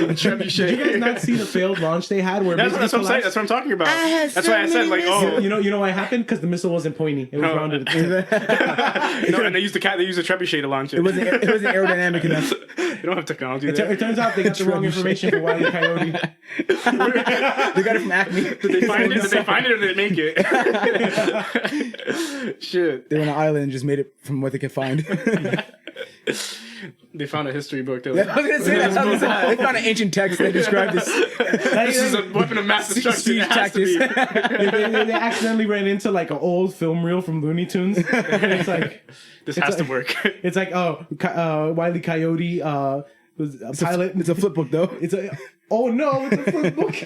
one? Trebuchet. Did you guys not see the failed launch they had? Where that's what I'm saying. That's what I'm talking about. That's why I said like, oh, you know why it happened? Because the missile wasn't pointing. It was rounded. No, and they used the trebuchet to launch it. It wasn't aerodynamic enough. They don't have technology. It turns out they got the wrong information for Wile E. Coyote. They got it from Acme. Did they find it? Did they find it or did they make it? Shit. They went on an island and just made it from what they could find. They found a history book. I was gonna say that. They found an ancient text that described this. This is a weapon of mass destruction. They accidentally ran into like an old film reel from Looney Tunes. And it's like this has to work. It's like Wile E. Coyote was a pilot. It's a flip book though. It's a it's a flip book.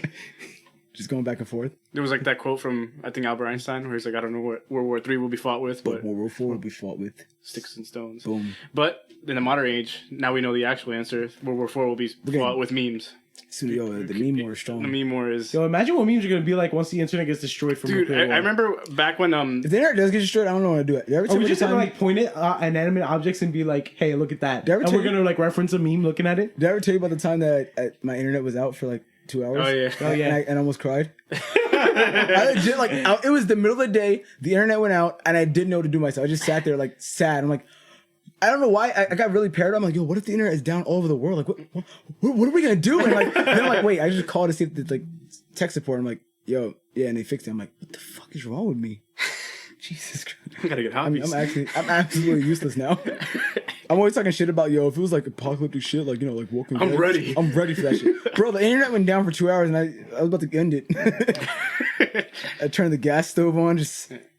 Just going back and forth. There was like that quote from I think Albert Einstein where he's like, I don't know what World War III will be fought with, but World War IV will be fought with sticks and stones. Boom. But in the modern age, now we know the actual answer. World War IV will be fought with memes. So, the meme war is strong. The meme war is. Imagine what memes are gonna be like once the internet gets destroyed from. Dude, I remember back when if the internet does get destroyed, I don't know how to do it. Are we just gonna like point at inanimate objects and be like, "Hey, look at that," and we're gonna like reference a meme looking at it? Did I ever tell you about the time that my internet was out for like 2 hours? Oh yeah. And I almost cried. I legit it was the middle of the day. The internet went out, and I didn't know what to do myself. I just sat there like sad. I'm like, I don't know why. I got really paranoid. I'm like, yo, what if the internet is down all over the world? Like, what are we gonna do? And then I'm like, wait. I just called to see if the like tech support. I'm like, yo, yeah, and they fixed it. I'm like, what the fuck is wrong with me? Jesus Christ. I gotta get hobbies. I'm absolutely useless now. I'm always talking shit about, yo, if it was like apocalyptic shit, like, like Walking Dead. I'm ready. I'm ready for that shit. Bro, the internet went down for 2 hours and I was about to end it. I turned the gas stove on,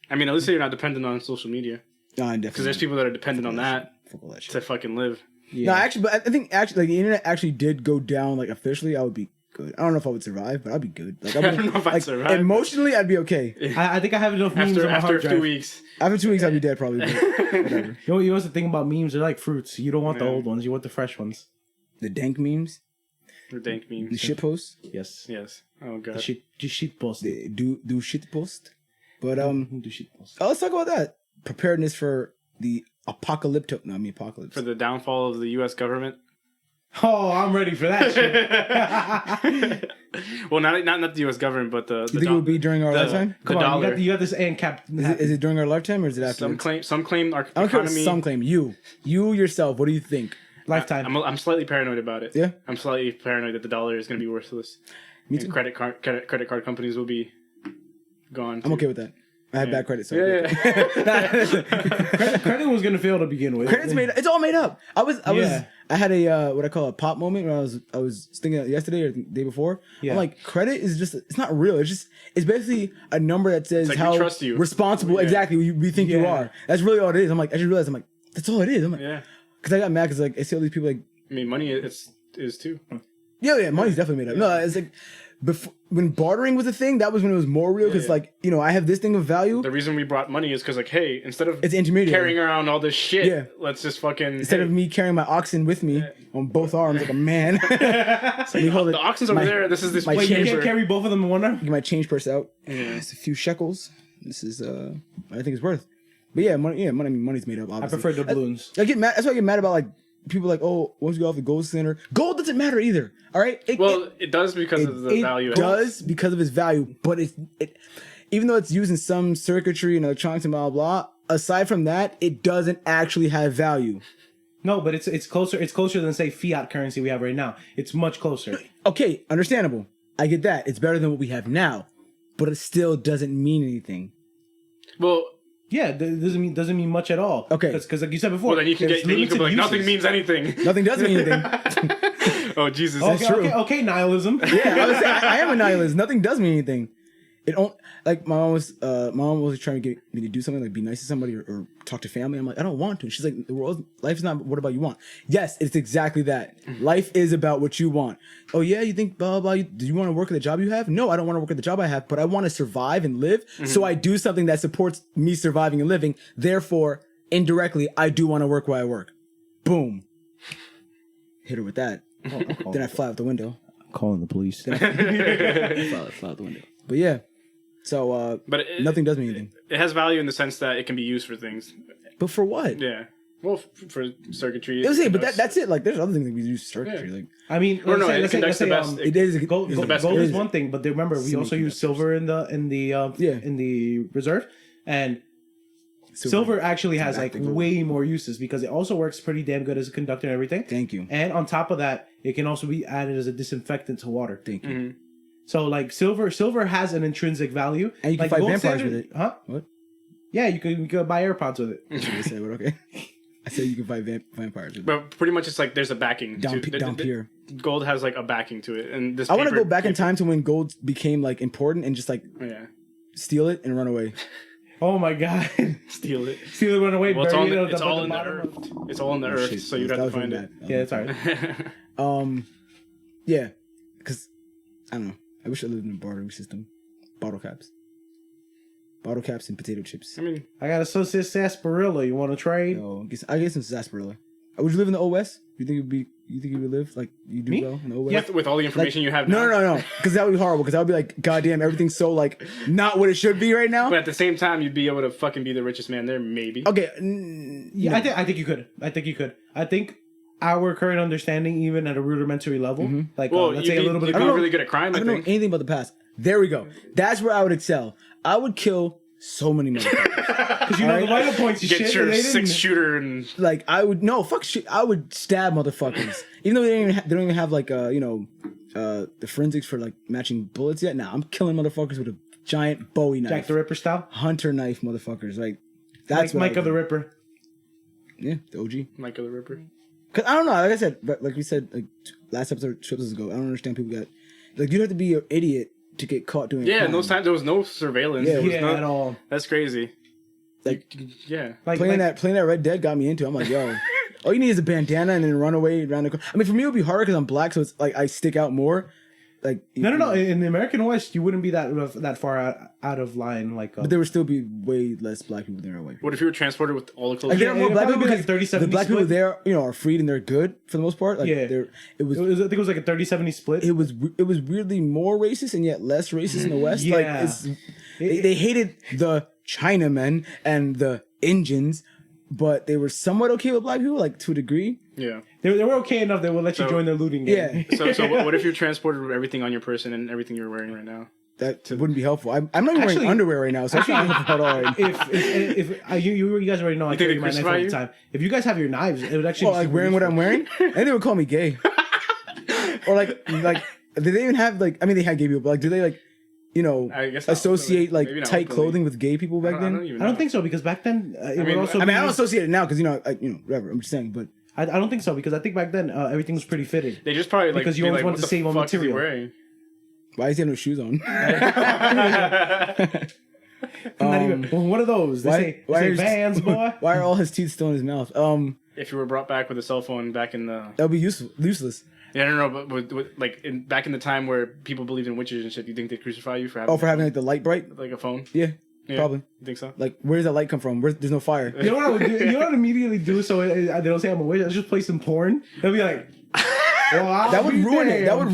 I mean, at least you're not dependent on social media. No, definitely. Because there's people that are dependent on that shit to fucking live. Yeah. No, actually, but I think actually, like, the internet actually did go down, like, officially, I would be good. I don't know if I would survive, but I'd be good. Like, I don't know if I'd survive. Emotionally, I'd be okay. I think I have enough memes on my hard drive. After 2 weeks. After 2 weeks, I'd be dead probably. Whatever. You know what's the thing about memes? They're like fruits. You don't want the old ones. You want the fresh ones. The dank memes. The dank memes. The shit posts. Yes. Oh god. The shit post. Do shit post. But do shit post. Let's talk about that. Preparedness for the apocalypse. For the downfall of the U.S. government. Oh, I'm ready for that shit. Well, not the U.S. government, but the. You think it would be during our lifetime? Come on, you got this ANCAP. Is it during our lifetime or is it after? Some claim our I don't economy. care. Some claim you yourself. What do you think? Lifetime. I'm slightly paranoid about it. Yeah. I'm slightly paranoid that the dollar is going to be worthless. Me too. And credit card companies will be gone. I'm okay with that. I have bad credit, so credit was gonna fail to begin with. Credit's made. It's all made up. I had a what I call a pop moment when I was thinking yesterday or the day before. Yeah. I'm like, credit is just, it's not real. It's basically a number that says like how we trust you. Responsible exactly we think you are. That's really all it is. I'm like, I just realized, I'm like, that's all it is. I'm like, because I got mad because like I see all these people like. I mean, money is too. Yeah, money's definitely made up. No, it's like. Before, when bartering was a thing, that was when it was more real because, like, I have this thing of value. The reason we brought money is because, like, hey, instead of it's intermediary. Carrying around all this shit, let's just fucking instead of me carrying my oxen with me on both arms like a man. So the oxen's over there. This is this. Wait, you can't carry both of them in one arm? Get my change purse out. It's a few shekels. This is I think it's worth. But yeah, money's made up. Obviously. I prefer doubloons. I get mad. That's why I get mad about like. People are like, oh, once you go off the gold standard, gold doesn't matter either. All right. It does because of the value. It does because of its value, but even though it's used in some circuitry and electronics and blah blah blah. Aside from that, it doesn't actually have value. No, but it's closer. It's closer than say fiat currency we have right now. It's much closer. Okay, understandable. I get that. It's better than what we have now, but it still doesn't mean anything. Well, Yeah, doesn't mean much at all. Okay, because like you said before, Well, then you can be like nothing means anything. Nothing does mean anything. Oh Jesus, that's true. Okay, nihilism. Yeah, I am a nihilist. Nothing does mean anything. It don't like my mom was trying to get me to do something like be nice to somebody or talk to family. I'm like, I don't want to. She's like, life is not what about you want. Yes, it's exactly that. Life is about what you want. Oh yeah, you think blah blah blah. Do you want to work at the job you have? No, I don't want to work at the job I have, but I want to survive and live. So I do something that supports me surviving and living. Therefore, indirectly, I do want to work where I work. Boom. Hit her with that. Then I fly out the window. I'm calling the police. Fly out the window. But yeah. So, but nothing does mean anything. It has value in the sense that it can be used for things. But for what? Yeah. Well, for circuitry. It was it, but that's it. Like, there's other things that we use circuitry. Yeah. Like, I mean, gold is one thing, but remember we also use silver in the reserve, and silver actually has like way more uses because it also works pretty damn good as a conductor and everything. Thank you. And on top of that, it can also be added as a disinfectant to water. Thank you. Mm-hmm. So like silver has an intrinsic value, and you can fight vampires with it. Huh? What? Yeah, you could buy AirPods with it. I said, but okay. I said you can fight vampires with it. But pretty much, it's like there's a backing. Down here. Gold has like a backing to it, and this. I want to go back in time to when gold became like important and just like steal it and run away. Oh my god! Steal it, run away. Well, it's all in the earth. It's all in the earth, so you'd have to find it. Yeah, it's alright. Yeah, because I don't know. I wish I lived in a bartering system. Bottle caps and potato chips. I mean, I got a sausage sarsaparilla. You want to trade? No, I guess some sarsaparilla. Would you live in the OS? You think you would live like you do well in the OS? Yeah, with all the information you have now. No. Because that would be horrible. Because I would be like, goddamn, everything's so like not what it should be right now. But at the same time, you'd be able to fucking be the richest man there, maybe. Okay. Yeah, I think you could. I think our current understanding, even at a rudimentary level, like let's say a little bit. You'd be really good at crime. I don't know anything about the past. There we go. That's where I would excel. I would kill so many motherfuckers. Because the vital points you get your 6-shooter and like I would I would stab motherfuckers. Even though they don't even have like the forensics for like matching bullets yet. Nah, I'm killing motherfuckers with a giant Bowie knife. Jack the Ripper style? Hunter knife motherfuckers. Like that's like Micah the Ripper. Yeah, the OG. Micah the Ripper. Cause I don't know, like I said, like we said like last episode 2 episodes ago, I don't understand people got like you'd have to be an idiot to get caught doing in those times there was no surveillance. At all. That's crazy. Like like playing that Red Dead got me into it. I'm like, yo, all you need is a bandana and then run away around the corner. I mean, for me it would be harder because I'm black, so it's like I stick out more. Like no. In the American West, you wouldn't be that far out of line. Like, but there would still be way less black people there. Away. What if you were transported with all the clothes? Like, there are more black people because like the black people there, are freed and they're good for the most part. Like, I think it was like a 30-70 split. It was weirdly more racist and yet less racist in the West. Yeah. Like they hated the Chinamen and the Indians, but they were somewhat okay with black people, like to a degree. Yeah, they were okay enough. They would let you join their looting gang. Yeah. So what if you're transported with everything on your person and everything you're wearing right now? That wouldn't be helpful. I'm not even wearing underwear right now, so that's not helpful at all. If you guys already know, I carry my knife all the time. If you guys have your knives, it would actually like wearing what I'm wearing, and they would call me gay. Or like did they even have like? I mean, they had gay people, but like, do they like? I guess associate like tight clothing with gay people back then. I don't think so because back then I don't associate it now because whatever. I'm just saying, but I don't think so because I think back then everything was pretty fitted. They just probably because you always wanted to save on material. Why does he have no shoes on? Not even one of those. They say Vans, boy. Why are all his teeth still in his mouth? If you were brought back with a cell phone back in the... That would be useless. Yeah, no, but with back in the time where people believed in witches and shit, you think they'd crucify you for having... for having like the light bright? Like a phone? Yeah, probably. You think so? Like, where does that light come from? There's no fire. You know what I would do? You know what I'd immediately do so they don't say I'm a witch? I'd just play some porn. They'll be like... Well, that would ruin it. That would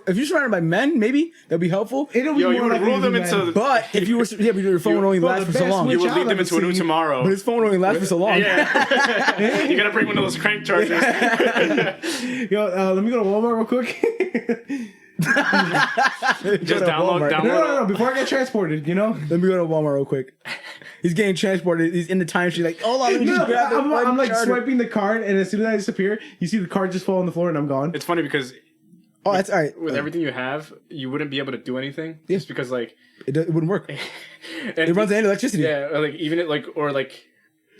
if you're surrounded by men, maybe that'd be helpful. It'll be you would rule them into. But if you were, but your phone would only last for so long. You would lead them into a new tomorrow. But his phone would only last for so long. Yeah. You gotta bring one of those crank chargers. Let me go to Walmart real quick. Just download. No. Before I get transported, Let me go to Walmart real quick. He's getting transported. He's in the time sheet. Like, hold on, let me just grab it. I'm like swiping the card, and as soon as I disappear, you see the card just fall on the floor, and I'm gone. It's funny because Oh, that's all right. With everything you have, you wouldn't be able to do anything. Yeah. Just because, like... It wouldn't work. It runs on electricity. Yeah,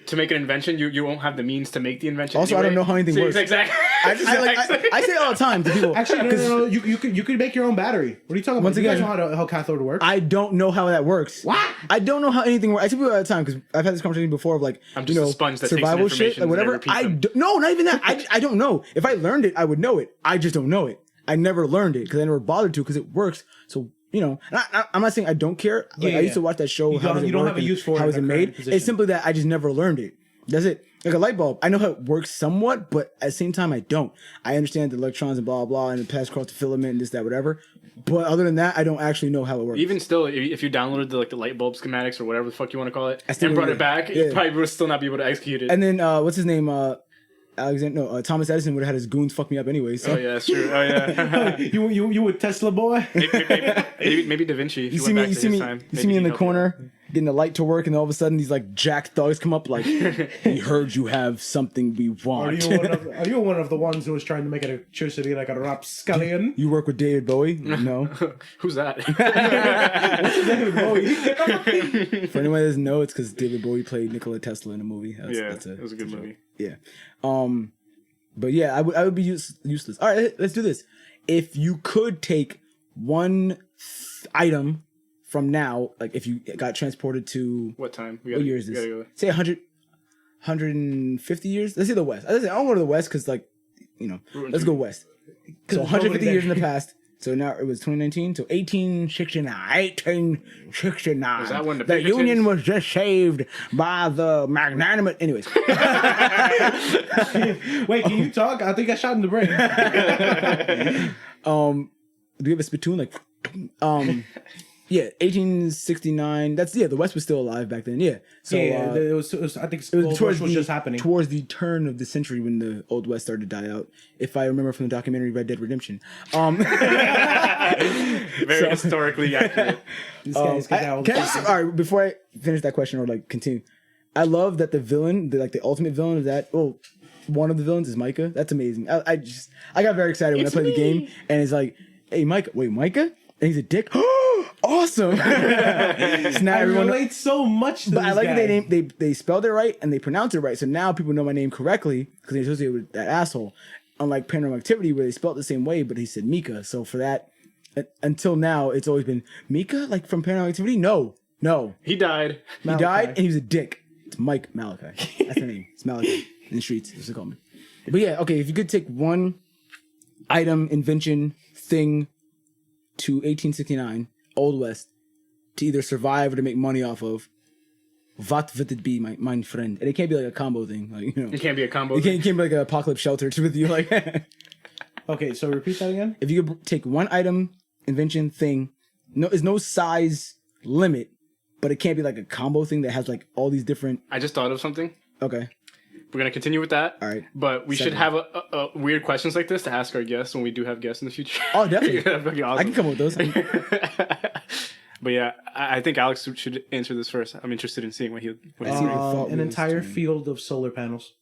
to make an invention, you won't have the means to make the invention. Also, anyway. I don't know how anything works. Exactly. I say it all the time to people. Actually, no. You could make your own battery. What are you talking about? Once again, you guys know how cathode works? I don't know how that works. What? I don't know how anything works. I tell people all the time because I've had this conversation before of like, I'm just a sponge that survival takes shit, like whatever. No, not even that. I don't know. If I learned it, I would know it. I just don't know it. I never learned it because I never bothered to because it works. So, I'm not saying I don't care. Like, I used to watch that show. You don't have a use for it. How is it made? It's simply that I just never learned it. That's it. Like a light bulb. I know how it works somewhat, but at the same time, I don't. I understand the electrons and blah, blah, and it passes across the filament and this, that, whatever. But other than that, I don't actually know how it works. Even still, if you downloaded the light bulb schematics or whatever the fuck you want to call it, and brought it back, you probably would still not be able to execute it. And then, what's his name? Thomas Edison would have had his goons fuck me up anyway. So. Oh yeah, that's true. Oh yeah. you a Tesla boy? maybe Da Vinci. You see me in the corner getting the light to work, and all of a sudden these like jack thugs come up like, "We heard you have something we want." Are you one of the ones who was trying to make electricity like a rapscallion? You work with David Bowie? No. Who's that? What's David Bowie? For anyone that doesn't know, it's because David Bowie played Nikola Tesla in a movie. It was a good movie. Yeah. But yeah, I would be useless. All right, let's do this. If you could take one item from now, like if you got transported to what time? What year is this? Say 150 years. Let's say the West. I don't go to the West because let's go West. So 150 years in the past. So now it was 2019. So 1869. Was that when the Union was just saved by the magnanimous. Anyways. Wait, can you talk? I think I shot in the brain. Do you have a spittoon? Like, yeah, 1869. The West was still alive back then. Yeah. So it was I think Gold Rush was just happening towards the turn of the century when the Old West started to die out. If I remember from the documentary Red Dead Redemption. Very historically accurate. All right, before I finish that question or like continue, I love that the villain, the ultimate villain of that. One of the villains is Micah. That's amazing. I got very excited when I played the game, and it's like, hey, Micah. Wait, Micah? And he's a dick. Awesome! I relate so much to this I like guy. that they spelled it right and they pronounced it right. So now people know my name correctly because they associate with that asshole. Unlike Paranormal Activity, where they spelled it the same way, but he said Mika. So for that, until now, it's always been Mika, like from Paranormal Activity. No, he died. He died, and he was a dick. It's Mike Malachi. That's the name. It's Malachi in the streets. That's what they call me. But yeah, okay. If you could take one item, invention, thing to 1869, Old West, to either survive or to make money off of, what would it be, my friend? And it can't be like a combo thing. Like, it can't be a combo. It can't be like an apocalypse shelter with you. Like, okay, so repeat that again. If you could take one item, invention, thing, there's no size limit, but it can't be like a combo thing that has like all these different. I just thought of something. Okay. We're going to continue with that. All right. But we should have a weird questions like this to ask our guests when we do have guests in the future. Oh, definitely. That'd awesome. I can come up with those. But yeah, I think Alex should answer this first. I'm interested in seeing what he brings. An entire field of solar panels.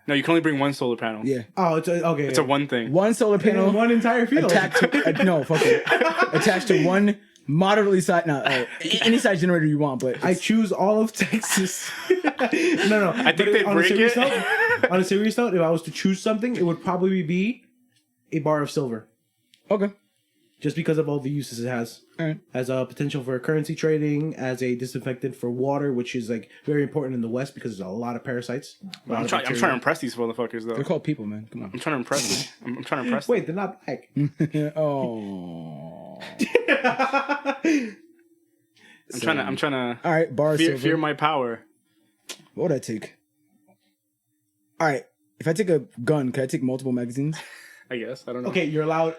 No, you can only bring one solar panel. Yeah. Oh, it's okay. It's a one thing. One solar panel. One entire field. Attached to one moderately size. Any size generator you want, but I choose all of Texas. No. I think they break it. On a serious note, if I was to choose something, it would probably be a bar of silver. Okay. Just because of all the uses it has. All right. As a potential for currency trading, as a disinfectant for water, which is like very important in the West because there's a lot of parasites. I'm trying to impress these motherfuckers though. They're called people, man. Come on. I'm trying to impress them. I'm trying to impress them. Wait, they're not black. Oh. I'm trying to. All right, bar of silver. Fear my power. What would I take? All right, if I take a gun, can I take multiple magazines? I guess. I don't know. Okay, you're allowed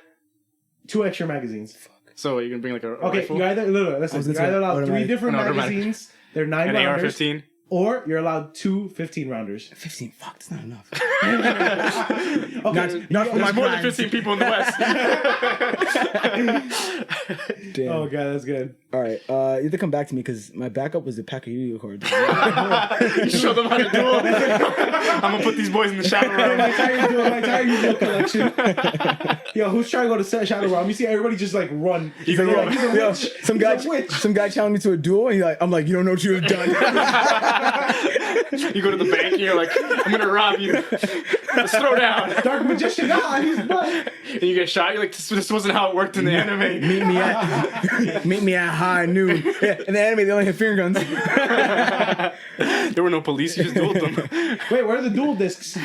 2 extra magazines. So you're gonna bring like a okay, rifle? Listen, you're either allowed 3 different magazines. They're 9 rounders. AR-15. Or you're allowed 2 15-rounders. 15. Fuck, that's not enough. Okay. Not for my There's more than crimes. 15 people in the West. Damn. Oh, God, that's good. All right. You have to come back to me because my backup was a pack of Yu-Gi-Oh cards. Show them how to do it. I'm going to put these boys in the shadow room. My entire Yu-Gi-Oh collection. Yo, who's trying to go to Shadow Realm? You see everybody just like run. He's a witch. Some guy challenged me to a duel, and I'm like, you don't know what you have done. You go to the bank and you're like, I'm going to rob you. Let's throw down. Dark magician. He's butt. And you get shot. You're like, this wasn't how it worked in the anime. Meet me at high noon. Yeah, in the anime, they only have finger guns. There were no police. You just dueled them. Wait, where are the duel discs?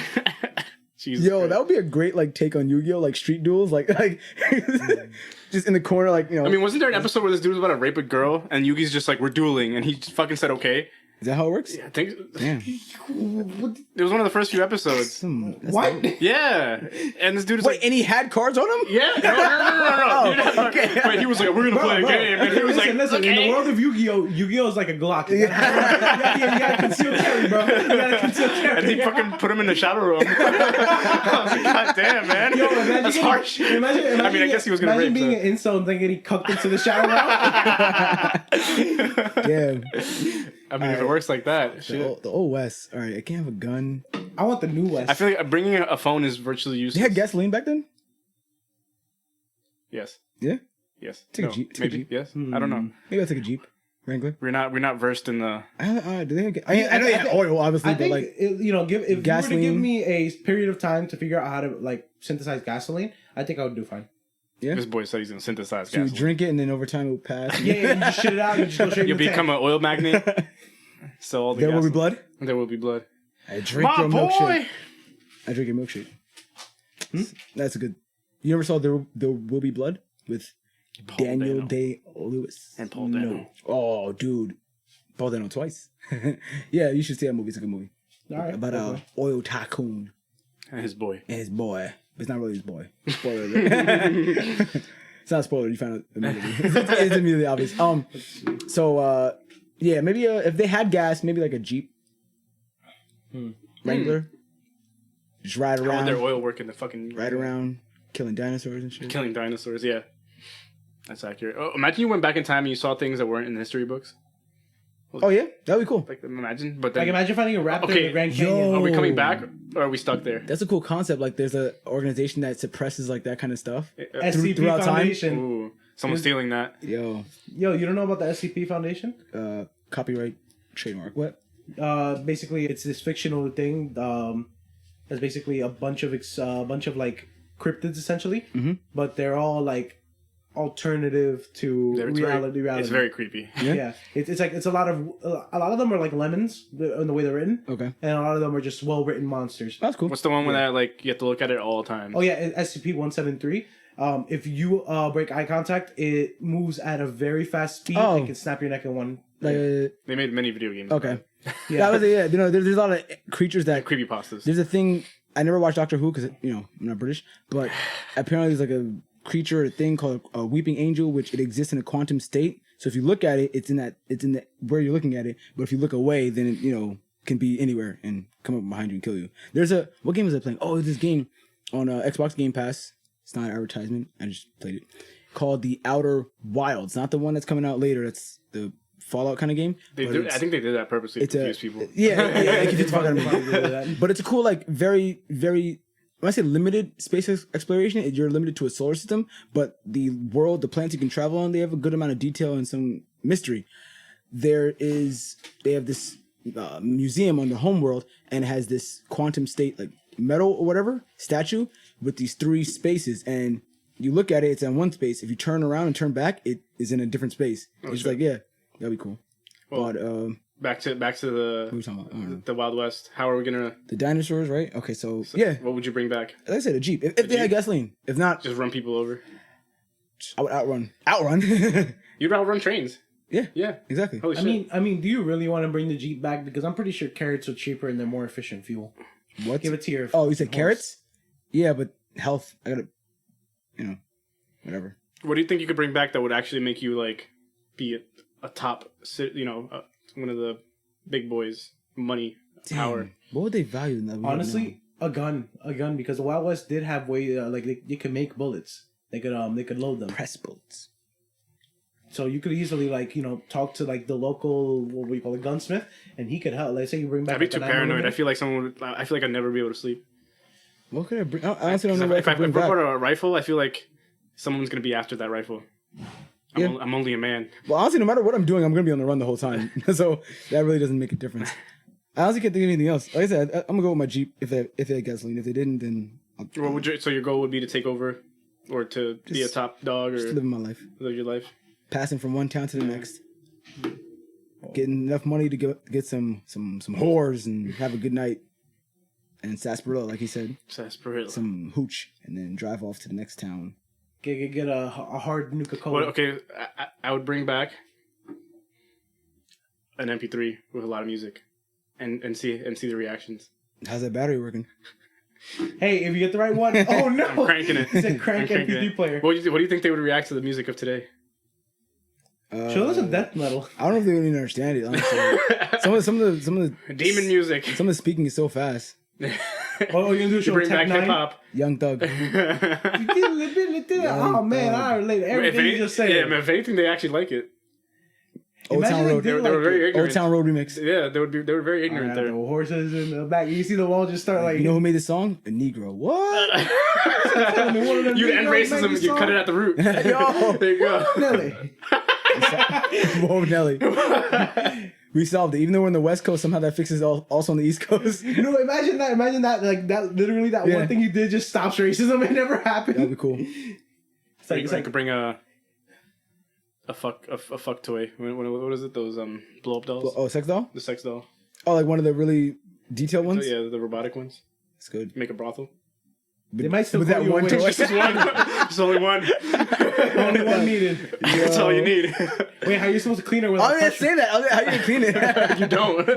Jesus Yo, Christ. that would be a great take on Yu-Gi-Oh, street duels, just in the corner, I mean, wasn't there an episode where this dude was about to rape a girl and Yugi's just like, we're dueling, and he just fucking said okay? Is that how it works? Yeah, I think Damn. it was one of the first few episodes. What? Yeah, and this dude is Wait, like, and he had cards on him? yeah, no. Okay. Wait, he was like, we're gonna play a game, and he was listen, like, in the okay. world of Yu-Gi-Oh, Yu-Gi-Oh is like a Glock. You gotta conceal carry, bro. You gotta conceal carry. And he fucking put him in the shadow room. I was like, God damn, man, Yo, imagine that's harsh. Imagine I mean, I guess he was gonna imagine rape. being an incel and then getting cucked into the shadow realm. Damn. I mean, if it works like that, shit. The old West. All right, I can't have a gun. I want the new West. I feel like bringing a phone is virtually They useless. had gasoline back then? Yes. Yeah? Yes. Take a No, Jeep, take a maybe. Jeep. Yes. I don't know. Maybe I'll take a Jeep. Wrangler. We're not versed in the. Do they have I know they have oil, obviously, I but think if you were to give gasoline. me a period of time to figure out how to synthesize gasoline, I think I would do fine. Yeah. This boy said he's gonna synthesize So you gas. drink it and then over time it will pass. Yeah, you just shit it out and just go straight You'll in the become tank. an oil magnate. So all the There will be gas- blood? There will be blood. I drink My your boy. milkshake. I drink your milkshake. That's a good. You ever saw There Will Be Blood with Paul Daniel Dano. Day-Lewis? And Paul Dano. Oh, dude. Paul Dano twice. Yeah, you should see that movie. It's a good movie. All right, About okay. oil tycoon And his boy. and his boy. But it's not really his boy. Spoiler alert. It's not a spoiler. You find out immediately. It's immediately obvious. So, yeah, maybe if they had gas, maybe like a Jeep. Wrangler. Just ride How would around. their oil work in the fucking Ride around, killing dinosaurs and shit. killing dinosaurs? Yeah, that's accurate. Oh, imagine you went back in time and you saw things that weren't in the history books. Oh yeah, that'd be cool. Like imagine, but then Imagine finding a raptor in okay, the Grand Canyon. are we coming back or are we stuck there? That's a cool concept. Like, there's a organization that suppresses that kind of stuff. SCP throughout time. Foundation. Ooh, someone's stealing that. Yo, Yo, you don't know about the SCP Foundation? copyright, trademark. What? Basically, it's this fictional thing. That's basically a bunch of cryptids essentially, but they're all alternative to reality. It's very creepy. Yeah, it's a lot of them are like lemons in the way they're written. Okay, And a lot of them are just well written monsters. that's cool. What's the one with that you have to look at it all the time? Oh yeah, SCP-173. If you break eye contact, it moves at a very fast speed and can snap your neck in one. They made many video games. Okay. Yeah. That was it. Yeah, there's a lot of creatures that Creepypastas. There's a thing. I never watched Doctor Who because I'm not British, but apparently there's a creature, a thing called a weeping angel, which it exists in a quantum state. So if you look at it, it's in the where you're looking at it. But if you look away, then it can be anywhere and come up behind you and kill you. There's what game was I playing? Oh, it's this game on Xbox Game Pass. It's not an advertisement. I just played it. Called The Outer Wilds. Not the one that's coming out later. That's the Fallout kind of game. I think they did that purposely to confuse people. Yeah, like if it's fucking me. But it's a cool, very, very. When I say limited space exploration, you're limited to a solar system. But the world, the planets you can travel on, they have a good amount of detail and some mystery. They have this museum on the homeworld, and it has this quantum state, metal or whatever statue with these 3 spaces, and you look at it, it's in one space. If you turn around and turn back, it is in a different space. It's shit. that'd be cool. Well, But back to what are we talking about? I don't know. the Wild West. How are we gonna? The dinosaurs, right? Okay, so yeah, What would you bring back? like I said, a Jeep. If they had Jeep? gasoline. If not, Just run people over. I would outrun. You'd outrun trains. Yeah, Yeah. exactly. Holy shit. I mean, do you really want to bring the Jeep back? Because I'm pretty sure carrots are cheaper and they're more efficient fuel. What? Give it to your. Oh, you said horse. carrots? Yeah, but health. I gotta, whatever. What do you think you could bring back that would actually make you be a top, one of the big boys, money, power. What would they value? Honestly, a gun, because the Wild West did have way like they could make bullets. They could load them. Press bullets. So you could easily talk to like the local what we call a gunsmith, and he could help. Let's say you bring back. I'd be too paranoid. I feel like I'd never be able to sleep. What could I bring? I honestly don't know if I brought a rifle, I feel like someone's gonna be after that rifle. I'm only a man. Well, honestly, no matter what I'm doing, I'm gonna be on the run the whole time. So that really doesn't make a difference. I honestly can't think of anything else. Like I said, I'm gonna go with my Jeep if they had gasoline. If they didn't, then so your goal would be to take over, or to be a top dog, or just living my life, live your life, passing from one town to the next, getting enough money to get some whores and have a good night, and sarsaparilla, like he said, some hooch, and then drive off to the next town. Get a hard Nuka-Cola. Well, okay, I would bring back an MP3 with a lot of music, and see the reactions. How's that battery working? Hey, if you get the right one, oh no, I'm cranking it. It's a crank MP3 player. What do you think they would react to the music of today? Show them some death metal. I don't know if they would even understand it. Honestly, some of the demon music. Some of the speaking is so fast. Oh, you're gonna do bring back hip hop. Young Thug. Oh man, I relate everything you just said. Yeah, if anything, they actually like it. Old Town Road. They were very ignorant. Old Town Road remix. Yeah, they were very ignorant there. The horses in the back. You see the wall just start like. You know who made the song? A Negro. What? You end racism. You cut it at the root. Yo, there you go. Nelly. Whoa, Nelly. We solved it. Even though we're on the West Coast, somehow that fixes also on the East Coast. No, imagine that. Like that. Literally, that one thing you did just stops racism. It never happened. That'd be cool. It's like I could bring a fuck toy. What is it? Those blow up dolls. Oh, sex doll. The sex doll. Oh, like one of the really detailed ones. Yeah, the robotic ones. That's good. Make a brothel. They might still with that one toy. Just one. There's only one. Only one needed. That's all you need. Wait, how are you supposed to clean her with? I didn't say that. How are you gonna clean it? You don't.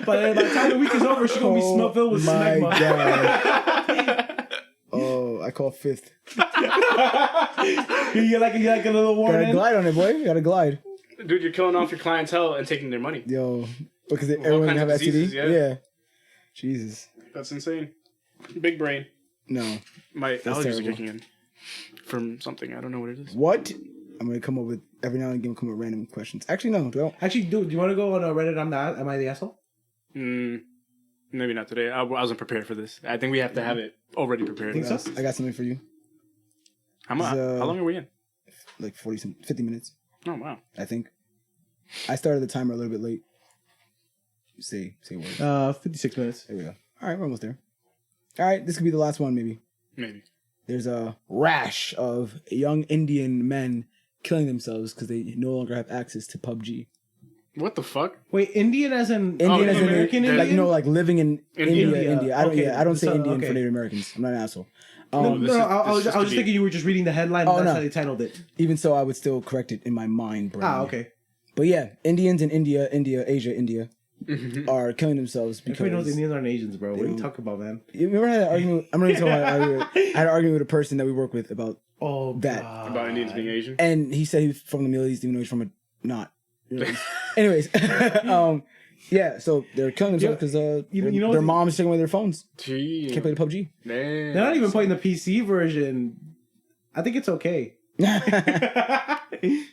By the time the week is over, she's gonna be filled with my smegma. God. Oh, I call fifth. You like a little warning. Gotta glide on it, boy. You gotta glide. Dude, you're killing off your clientele and taking their money. Yo, because everyone have STD. Yeah. Jesus. That's insane. Big brain. No. My allergies are kicking in from something. I don't know what it is. What? I'm gonna come up with every now and again. Come up with random questions. Actually, no. Don't. Actually, dude, do you want to go on Reddit? Am I the asshole? Maybe not today. I wasn't prepared for this. I think we have to have it already prepared. Think so? I got something for you. How long are we in? Like 50 minutes. Oh wow. I think. I started the timer a little bit late. Say what? 56 minutes. There we go. All right, we're almost there. All right, this could be the last one, maybe. There's a rash of young Indian men killing themselves because they no longer have access to PUBG. What the fuck? Wait, Indian as in American Indian? Like like living in India. I don't say So, Indian okay. for Native Americans. I'm not an asshole. No, I was just thinking you were just reading the headline. And that's how they titled it. Even so, I would still correct it in my mind. Brain. Okay. But yeah, Indians in India, Asia, are killing themselves because everybody knows Indians aren't Asians, bro. What are you talking about, man? You remember I had an argument? I'm going to tell you I had an argument with a person that we work with about that. About Indians being Asian? And he said he was from the Middle East, even though he's from a not. Anyways, yeah, so they're killing themselves because their moms taking away their phones. Gee. Can't play the PUBG. Man. They're not even playing the PC version. I think it's okay. See,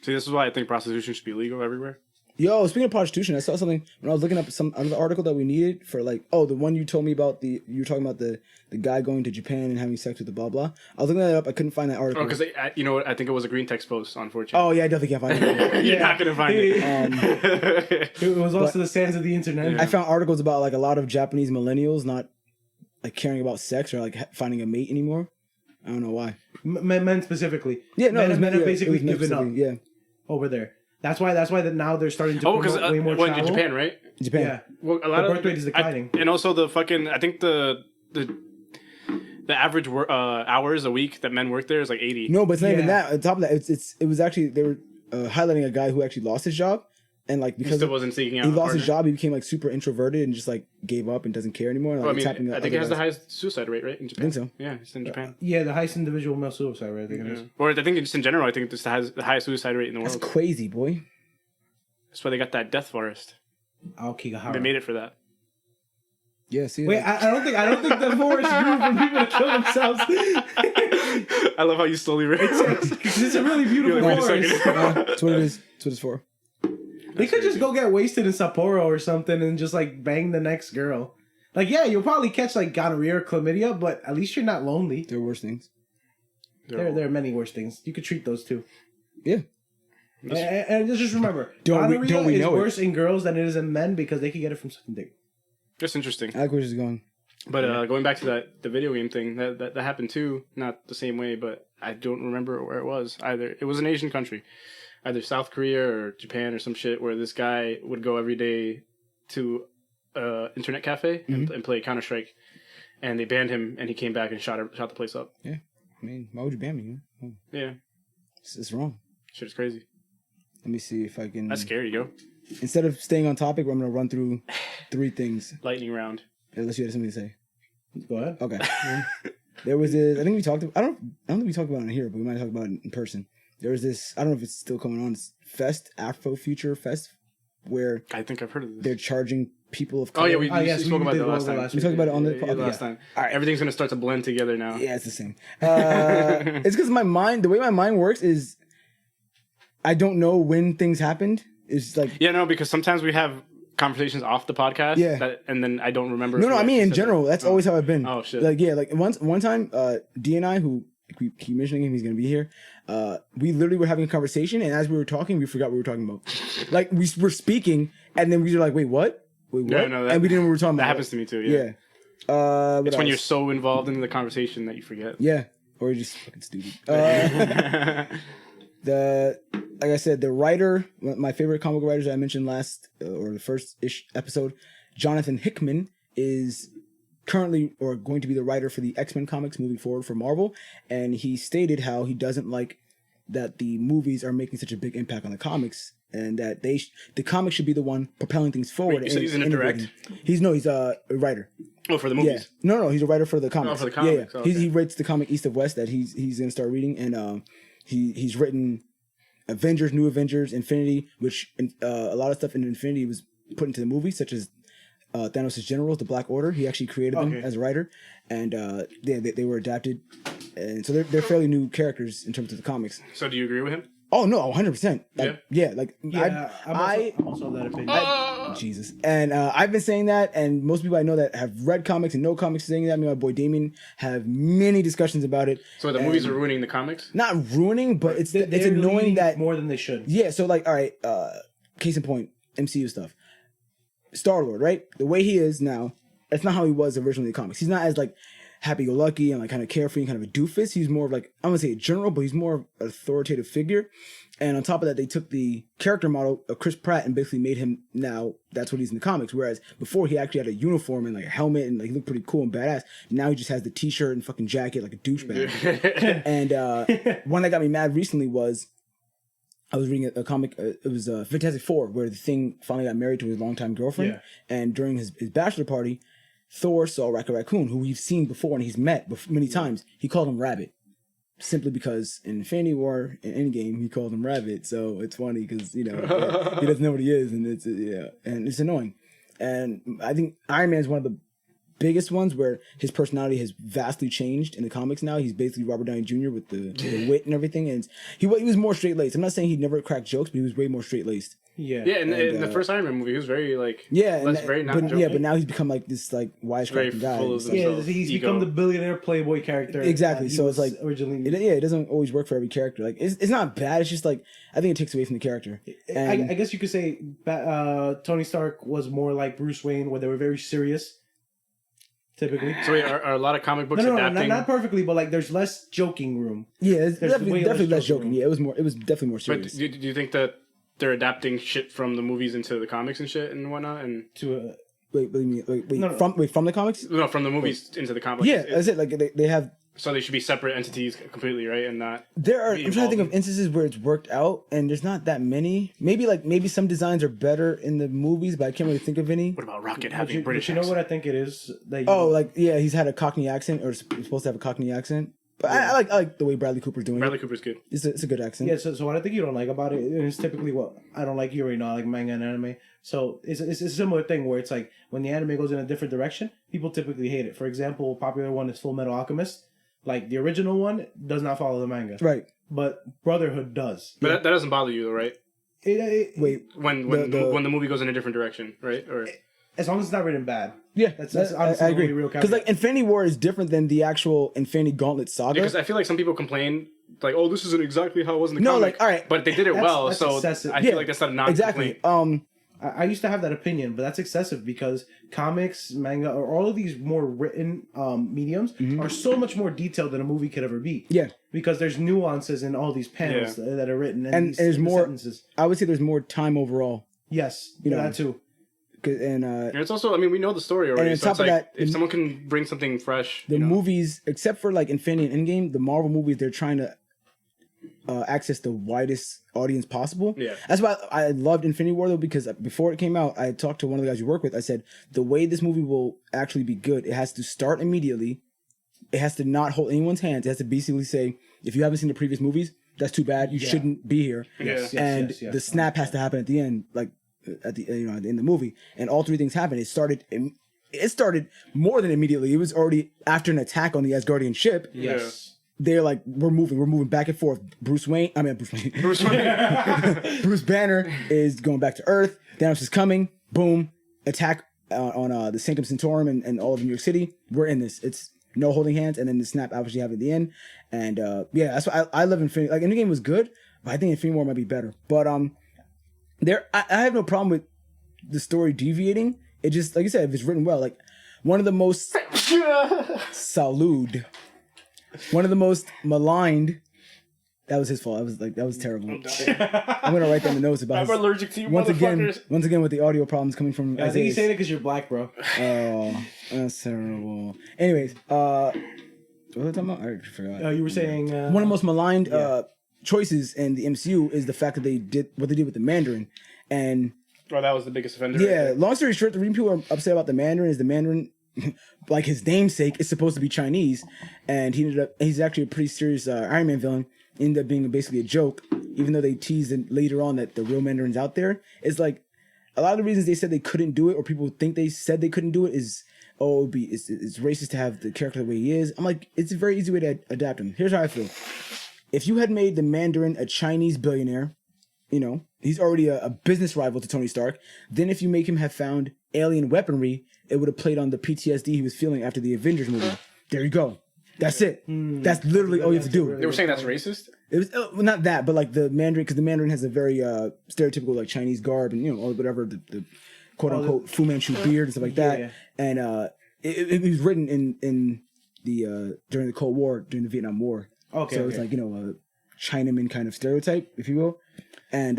this is why I think prostitution should be legal everywhere. Yo, speaking of prostitution, I saw something when I was looking up another article that we needed for the one you told me about you were talking about the guy going to Japan and having sex with the blah blah. I was looking that up. I couldn't find that article. Oh, because you know what? I think it was a green text post on 4chan. Oh yeah, I definitely can't find it. You're not gonna find it. It was also the sands of the internet. I found articles about like a lot of Japanese millennials not like caring about sex or like finding a mate anymore. I don't know why. Men specifically. Yeah, no, men have basically given up. Yeah, over there. That's why now they're starting to because way more travel. in Japan, right? Japan. Yeah. Well, a lot the of birth rate is declining. And also the fucking I think the average hours a week that men work there is like 80. No, but it's not even that. On top of that, it was actually they were highlighting a guy who actually lost his job. And like because he still wasn't seeking out. He lost his job. He became like super introverted and just like gave up and doesn't care anymore. And, like, I think it has the highest suicide rate, right? In Japan. I think so. Yeah, it's in Japan. Yeah, the highest individual male suicide rate. I think it is. Or I think just in general, I think this has the highest suicide rate in the world. That's crazy, boy. That's why they got that death forest. Aokigahara. They made it for that. Yeah, see. Wait, I don't think the forest grew for people to kill themselves. I love how you slowly It's a really beautiful Wait a forest. second. That's what it is. That's what it's for. They could just go get wasted in Sapporo or something and just like bang the next girl. Like, yeah, you'll probably catch like gonorrhea or chlamydia, but at least you're not lonely. There are worse things. There are many worse things. You could treat those too. Yeah. And just remember, don't we is know worse in girls than it is in men because they can get it from sucking dick. That's interesting. I like where this is going. But going back to the video game thing, that happened too. Not the same way, but I don't remember where it was either. It was an Asian country, either South Korea or Japan or some shit, where this guy would go every day to internet cafe and play Counter-Strike, and they banned him, and he came back and shot the place up. Yeah, I mean, why would you ban me? Yeah, it's wrong. Shit is crazy. Let me see if I can. That's scary, yo. Instead of staying on topic, I'm going to run through 3 things. Lightning round. Unless you had something to say. Go ahead. Okay. There was this. I think we talked. I don't think we talked about it here, but we might talk about it in person. There was this. I don't know if it's still going on. It's Afrofuture Fest, where I think I've heard of this. they're charging people of Oh color. yeah, we spoke about that last time. We talked about it on the podcast. Last time. All right, everything's gonna start to blend together now. Yeah, it's the same. It's because the way my mind works is, I don't know when things happened. It's like because sometimes we have conversations off the podcast, and then I don't remember. No, I mean in general, that's always how I've been. Oh shit! Like one time, D and I, who we keep mentioning him, he's gonna be here. We literally were having a conversation, and as we were talking, we forgot what we were talking about. Like we were speaking, and then we were like, "Wait, what? Wait, what?" No, and we didn't know what we were talking about. That happens to me too. Yeah. It's when you're so involved in the conversation that you forget. Yeah, or you're just fucking stupid. Like I said, the writer, my favorite comic writers I mentioned last or the first-ish episode, Jonathan Hickman, is currently or going to be the writer for the X-Men comics moving forward for Marvel, and he stated how he doesn't like that the movies are making such a big impact on the comics, and that the comics should be the one propelling things forward. Wait, you said he's in a direct? He's a writer. Oh, for the movies? Yeah. No, he's a writer for the comics. Oh, for the comics. Yeah. Oh, okay. He writes the comic East of West that he's going to start reading, and he's written Avengers, New Avengers, Infinity, which a lot of stuff in Infinity was put into the movie, such as Thanos' generals, the Black Order. He actually created them as a writer, and they were adapted, and so they're fairly new characters in terms of the comics. So do you agree with him? Oh no, 100%. I'm also of that opinion. Jesus, and I've been saying that, and most people I know that have read comics and know comics saying that. Me and my boy Damien have many discussions about it. So the movies are ruining the comics? Not ruining, but it's annoying that more than they should. Yeah, so like, all right, case in point, MCU stuff. Star-Lord, right? The way he is now, that's not how he was originally in the comics. He's not as like happy-go-lucky and like kind of carefree and kind of a doofus. He's more of like, I'm gonna say a general, but he's more of an authoritative figure. And on top of that, they took the character model of Chris Pratt and basically made him now, that's what he's in the comics. Whereas before he actually had a uniform and like a helmet and like he looked pretty cool and badass. Now he just has the t-shirt and fucking jacket like a douchebag. And one that got me mad recently was, I was reading a comic, it was Fantastic Four, where the Thing finally got married to his longtime girlfriend. Yeah. And during his bachelor party, Thor saw Rocket Raccoon, who we've seen before and he's met many times. He called him Rabbit. Simply because in Infinity War, in Endgame, he called him Rabbit. So it's funny because, he doesn't know what he is. And it's annoying. And I think Iron Man is one of the biggest ones where his personality has vastly changed in the comics now. He's basically Robert Downey Jr. with the wit and everything. And he was more straight-laced. I'm not saying he never cracked jokes, but he was way more straight-laced. Yeah, in the first Iron Man movie, he was very like very not joking. Yeah, but now he's become like this like wisecracking guy. He's become the billionaire playboy character. Exactly. So it's like originally, it doesn't always work for every character. Like it's not bad. It's just like I think it takes away from the character. I guess you could say Tony Stark was more like Bruce Wayne, where they were very serious. Typically. So wait, are a lot of comic books adapting? Not perfectly, but like there's less joking room. Yeah, there's definitely less joking. Room. Yeah, it was definitely more serious. But do you think that they're adapting shit from the movies into the comics and shit and whatnot? And to wait, what do you mean? From the comics? No, from the movies into the comics. Yeah, that's it. Like they have. So they should be separate entities completely, right? And not. I'm trying to think of instances where it's worked out, and there's not that many. Maybe some designs are better in the movies, but I can't really think of any. What about Rocket having a British accent? You know what I think it is? He's had a Cockney accent, or is supposed to have a Cockney accent. But I like the way Bradley Cooper's doing Bradley it. Cooper's good. It's a good accent. Yeah, so what I think you don't like about it, and it's typically what I don't like. You already know, I like manga and anime. So it's a similar thing where it's like when the anime goes in a different direction, people typically hate it. For example, a popular one is Full Metal Alchemist. Like the original one does not follow the manga, Right? But Brotherhood does. But that doesn't bother you, though, right? Wait, when the movie goes in a different direction, right? Or as long as it's not written bad. yeah, That's honestly I agree. the only real Because like Infinity War is different than the actual Infinity Gauntlet saga. because I feel like some people complain like, "Oh, this isn't exactly how it was in the No, comic." like, all right. but they did it well, That's so excessive. I feel like that's not a non-complaint. Exactly. I used to have that opinion, but that's excessive because comics, manga, or all of these more written mediums are so much more detailed than a movie could ever be. Yeah. Because there's nuances in all these panels that are written, And these there's more. sentences. I would say there's more time overall. Yes, You know, that too. And And it's also, I mean, we know the story already, on so top it's of like that, if someone can bring something fresh, the movies, except for like Infinity and Endgame, the Marvel movies, they're trying to access the widest audience possible. Yeah. That's why I loved Infinity War though, because before it came out, I talked to one of the guys you work with. I said the way this movie will actually be good, it has to start immediately. It has to not hold anyone's hands. It has to basically say, if you haven't seen the previous movies, that's too bad. You shouldn't be here. Yes, And yes. the snap has to happen at the end, like at the at the end of the movie. And all three things happen. It started more than immediately. It was already after an attack on the Asgardian ship. Yes. They're like, we're moving back and forth. Bruce Banner is going back to Earth. Thanos is coming. Boom. Attack on the Sanctum Sanctorum and all of New York City. We're in this. It's no holding hands. And then the snap obviously have at the end. And yeah, that's why I love Infinity. Like, Endgame was good, but I think Infinity War might be better. But I have no problem with the story deviating. It just, like you said, if it's written well, like one of the most one of the most maligned. That was his fault. That was terrible. I'm gonna write down the notes about. I'm allergic to you, once motherfuckers. again, with the audio problems coming from. I think you say that because you're black, bro. Oh, that's terrible. Anyways, what was I talking about? I forgot. You were saying one of the most maligned choices in the MCU is the fact that they did what they did with the Mandarin, and that was the biggest offender. yeah. Right? Long story short, the reason people are upset about the Mandarin is the Mandarin. Like his namesake is supposed to be Chinese, and he's actually a pretty serious Iron Man villain. Ended up being basically a joke, even though they teased it later on that the real Mandarin's out there. It's like a lot of the reasons they said they couldn't do it, or people think they said they couldn't do it, is it's racist to have the character the way he is. I'm like, it's a very easy way to adapt him. Here's how I feel: if you had made the Mandarin a Chinese billionaire, he's already a business rival to Tony Stark. Then if you make him have found alien weaponry, it would have played on the PTSD he was feeling after the Avengers movie. There you go. That's it. That's literally all you have to do. They were saying that's racist? It was well, not that, but like the Mandarin, because the Mandarin has a very stereotypical like Chinese garb and or whatever the quote unquote Fu Manchu beard and stuff like that. Yeah. And it was written in the during the Cold War, during the Vietnam War. Okay. So it's like a Chinaman kind of stereotype, if you will. And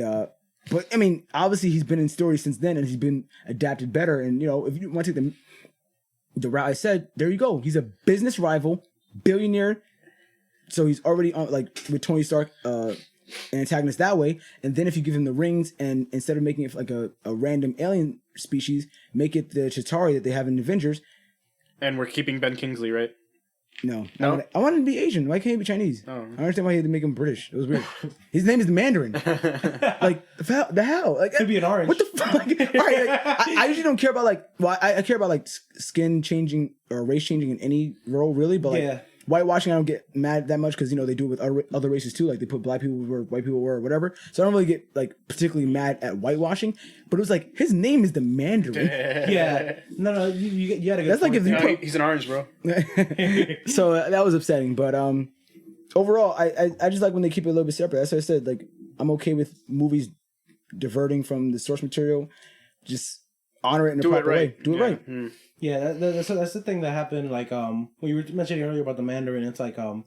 but I mean, obviously he's been in stories since then, and he's been adapted better. And if you want to take the route I said, there you go. He's a business rival, billionaire. So he's already on with Tony Stark, an antagonist that way. And then if you give him the rings, and instead of making it like a random alien species, make it the Chitauri that they have in Avengers. And we're keeping Ben Kingsley, right? No. I want him to be Asian. Why can't he be Chinese? Oh. I don't understand why he had to make him British. It was weird. His name is the Mandarin. Like, the hell? Like, could be an orange. What the fuck? All right, I usually don't care about I care about skin changing or race changing in any role, really. But whitewashing, I don't get mad that much because they do it with other races too. Like they put black people where white people were or whatever. So I don't really get particularly mad at whitewashing. But it was like his name is the Mandarin. Yeah. No, you got to go. That's like if you he's an orange, bro. So that was upsetting. But overall, I just like when they keep it a little bit separate. That's what I said. Like I'm okay with movies diverting from the source material. Just honor it in a proper way. Do it right. Mm. Yeah, that's the thing that happened. Like when you were mentioning earlier about the Mandarin, it's like if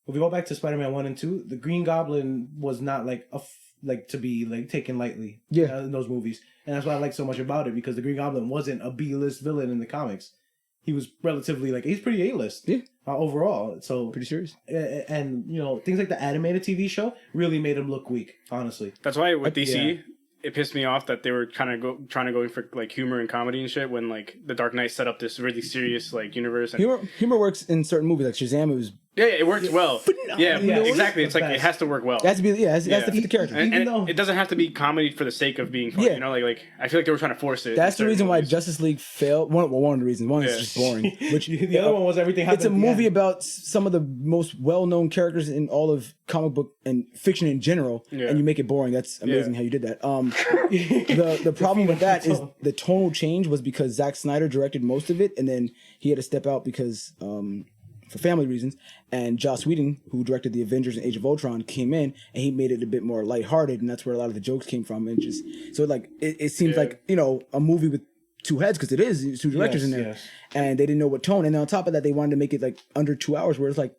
we go back to Spider-Man 1 and 2, the Green Goblin was not to be taken lightly. Yeah, in those movies, and that's what I like so much about it, because the Green Goblin wasn't a B-list villain in the comics. He was relatively he's pretty A-list. Yeah, overall. So pretty serious. And things like the animated TV show really made him look weak. Honestly, that's why with DC. Yeah. It pissed me off that they were trying to go for humor and comedy and shit when the Dark Knight set up this really serious universe. And humor works in certain movies like Shazam. It was Yeah, it works well. Yeah, exactly. It's like best. it has to work well. It has to be, it has to fit the character. And it doesn't have to be comedy for the sake of being funny. Yeah. You know, like I feel like they were trying to force it. That's the reason why Justice League failed. One of the reasons. One is just boring. Which the other one was everything happened. It's a movie about some of the most well-known characters in all of comic book and fiction in general, and you make it boring. That's amazing how you did that. The problem with that is the tonal change was because Zack Snyder directed most of it, and then he had to step out because for family reasons. And Joss Whedon, who directed the Avengers and Age of Ultron, came in and he made it a bit more lighthearted, and that's where a lot of the jokes came from. And just so like it seems like a movie with two heads, because it is two directors in there, and they didn't know what tone. And then on top of that, they wanted to make it like under 2 hours, where it's like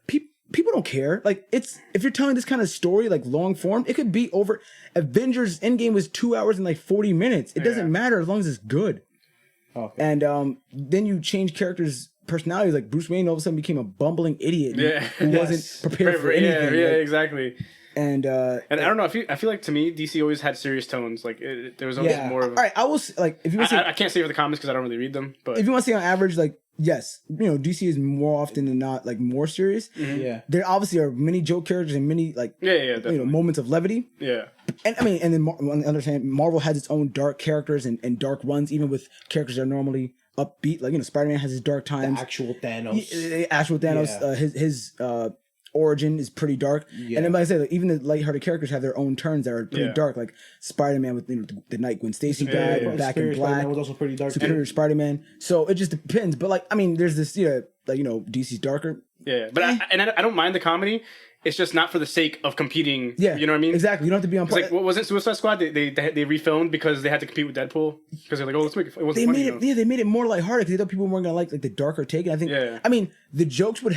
people don't care. Like if you're telling this kind of story like long form, it could be over. Avengers Endgame was 2 hours and like 40 minutes. It doesn't matter as long as it's good. Okay. And then you change characters' personalities. Like Bruce Wayne all of a sudden became a bumbling idiot who wasn't prepared for anything. Yeah, like, exactly. And I don't know. I feel like to me, DC always had serious tones. Like there was always more of. All right, I will like if you want to say, I can't say for the comics because I don't really read them. But if you want to say on average, like yes, DC is more often than not like more serious. Mm-hmm. Yeah, there obviously are many joke characters and many like moments of levity. Yeah, and I mean, and then on the other hand, Marvel has its own dark characters and dark runs, even with characters that are normally upbeat. Like Spider-Man has his dark times. The actual Thanos. His origin is pretty dark. Yeah. And then, like I said, like, even the lighthearted characters have their own turns that are pretty dark. Like Spider-Man with the night Gwen Stacy died, Back in Black. Spider-Man was also pretty dark. Superior Spider-Man. So it just depends. But like, I mean, there's this, DC's darker. Yeah, but I don't mind the comedy. It's just not for the sake of competing. Yeah, you know what I mean. Exactly. You don't have to be on. Like, what was it? Suicide Squad. They refilmed because they had to compete with Deadpool because they're like, oh, let's make it. It wasn't funny, they made it more lighthearted because they thought people weren't gonna like the darker take. And I think, I mean, the jokes would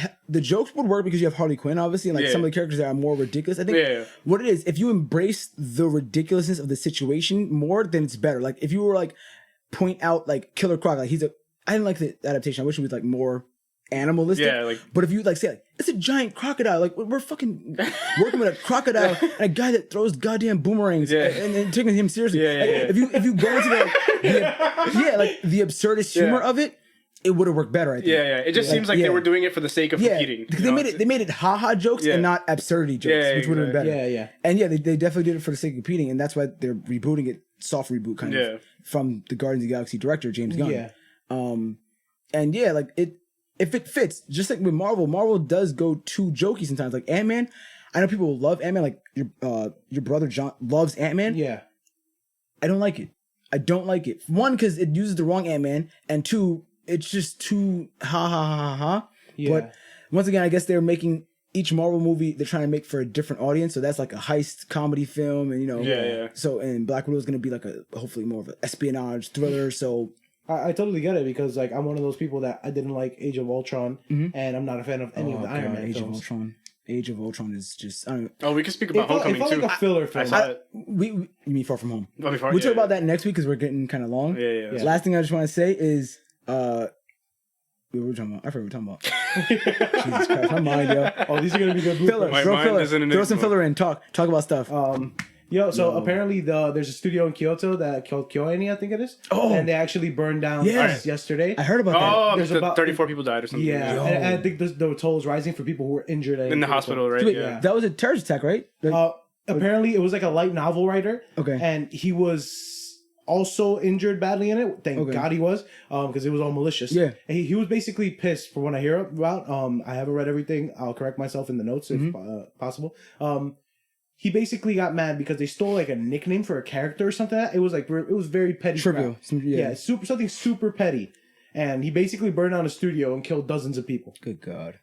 work because you have Harley Quinn, obviously, and like some of the characters that are more ridiculous. I think what it is, if you embrace the ridiculousness of the situation more, then it's better. Like if you were like point out like Killer Croc, like I didn't like the adaptation. I wish it was like more animalistic. Yeah, like, but if you like say like, it's a giant crocodile, like we're fucking working with a crocodile and a guy that throws goddamn boomerangs and taking him seriously. If you go into the absurdist humor of it, it would have worked better. I think. It just seems like they were doing it for the sake of competing. Because they made it haha jokes and not absurdity jokes, which would have been better. And they definitely did it for the sake of competing, and that's why they're rebooting it, soft reboot kind of from the Guardians of the Galaxy director James Gunn. And like it. If it fits, just like with Marvel does go too jokey sometimes. Like Ant-Man, I know people love Ant-Man. Like your brother John loves Ant-Man. Yeah, I don't like it. I don't like it. One, because it uses the wrong Ant-Man, and two, it's just too ha. Yeah. But once again, I guess they're making each Marvel movie they're trying to make for a different audience. So that's like a heist comedy film, and So and Black Widow is going to be like hopefully more of an espionage thriller. So. I totally get it because like I'm one of those people that I didn't like Age of Ultron and I'm not a fan of any of the Iron Man films. Age of Ultron is just we can speak about Homecoming too. It felt like a filler film. You mean Far From Home? We'll talk about that next week because we're getting kind of long. Yeah. Last thing I just want to say is what were we talking about? I forgot what we were talking about. Jesus Christ, my mind, yo. Oh, these are gonna be good. Filler. Throw some filler in. Talk about stuff. Apparently there's a studio in Kyoto called Kyoani, I think it is. Oh. And they actually burned down yesterday. I heard about that. Oh, there's about 34 people died or something. Yeah, and I think the toll is rising for people who were injured in the hospital, right? Wait, that was a terrorist attack, right? Apparently it was like a light novel writer. Okay. And he was also injured badly in it. Thank God he was, because it was all malicious. Yeah. And he was basically pissed for what I hear about. I haven't read everything. I'll correct myself in the notes if possible. He basically got mad because they stole like a nickname for a character or something. It was very petty. Trivial. Something super petty. And he basically burned down a studio and killed dozens of people. Good God.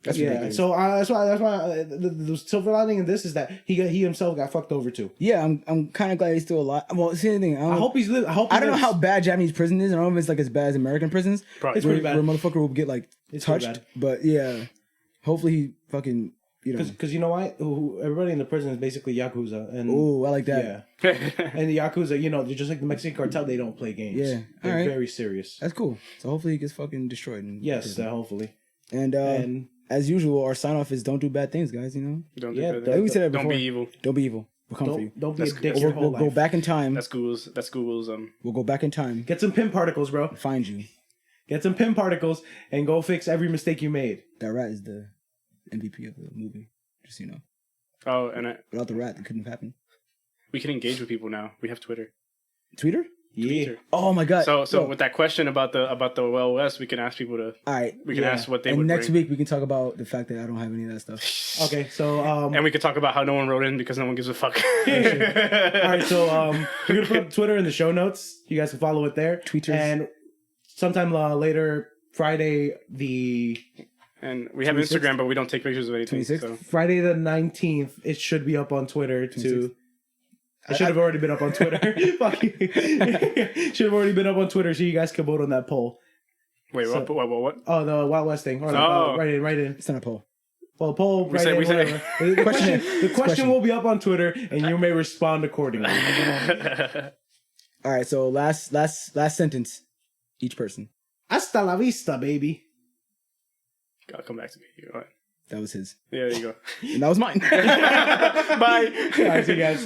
That's ridiculous. So that's why the silver lining in this is that he himself got fucked over too. Yeah, I'm kind of glad he's still alive. Well, see anything. I hope he's living. I don't know how bad Japanese prison is. I don't know if it's like as bad as American prisons. Probably. It's pretty bad. Where a motherfucker will get like touched. But yeah, hopefully he fucking. Because you know why? Everybody in the prison is basically Yakuza. And I like that. Yeah. And the Yakuza, they're just like the Mexican cartel. They don't play games. Yeah. They're very serious. That's cool. So hopefully he gets fucking destroyed. Yes, hopefully. And as usual, our sign off is don't do bad things, guys. Don't do bad things. We said that before. Don't be evil. Don't be evil. We'll come for you. Don't be a dick your whole life. We'll go back in time. That's Google's. We'll go back in time. Get some pin particles, bro. Find you. Get some Pym particles and go fix every mistake you made. That rat is the MVP of the movie. Just so you know. Oh, and Without the rat, it couldn't have happened. we can engage with people now. We have Twitter. Twitter? Yeah. Twitter. Oh my god. So with that question about the Well West, we can ask people to. All right. We can ask what they and would next bring. week we can talk about the fact that I don't have any of that stuff. Okay, so And we could talk about how no one wrote in because no one gives a fuck. all right, so we're gonna put up Twitter in the show notes. You guys can follow it there. Tweeters. And sometime later, Friday And we have 26th? Instagram, but we don't take pictures of anything. 26th? So. Friday the 19th, it should be up on Twitter too. 26th? It should have already been up on Twitter. Fuck you. Should have already been up on Twitter, so you guys can vote on that poll. Wait, So- what? Oh, the Wild West thing. Hold on, Oh. right in. It's not a poll. Well, poll, We right say- in, we say- whatever. The question, the question Question. will be up on Twitter, and you may respond accordingly. All right. So last sentence, each person. Hasta la vista, baby. I'll come back to me. Go ahead. That was his. Yeah, there you go. And that was mine. Bye. All right, see you guys.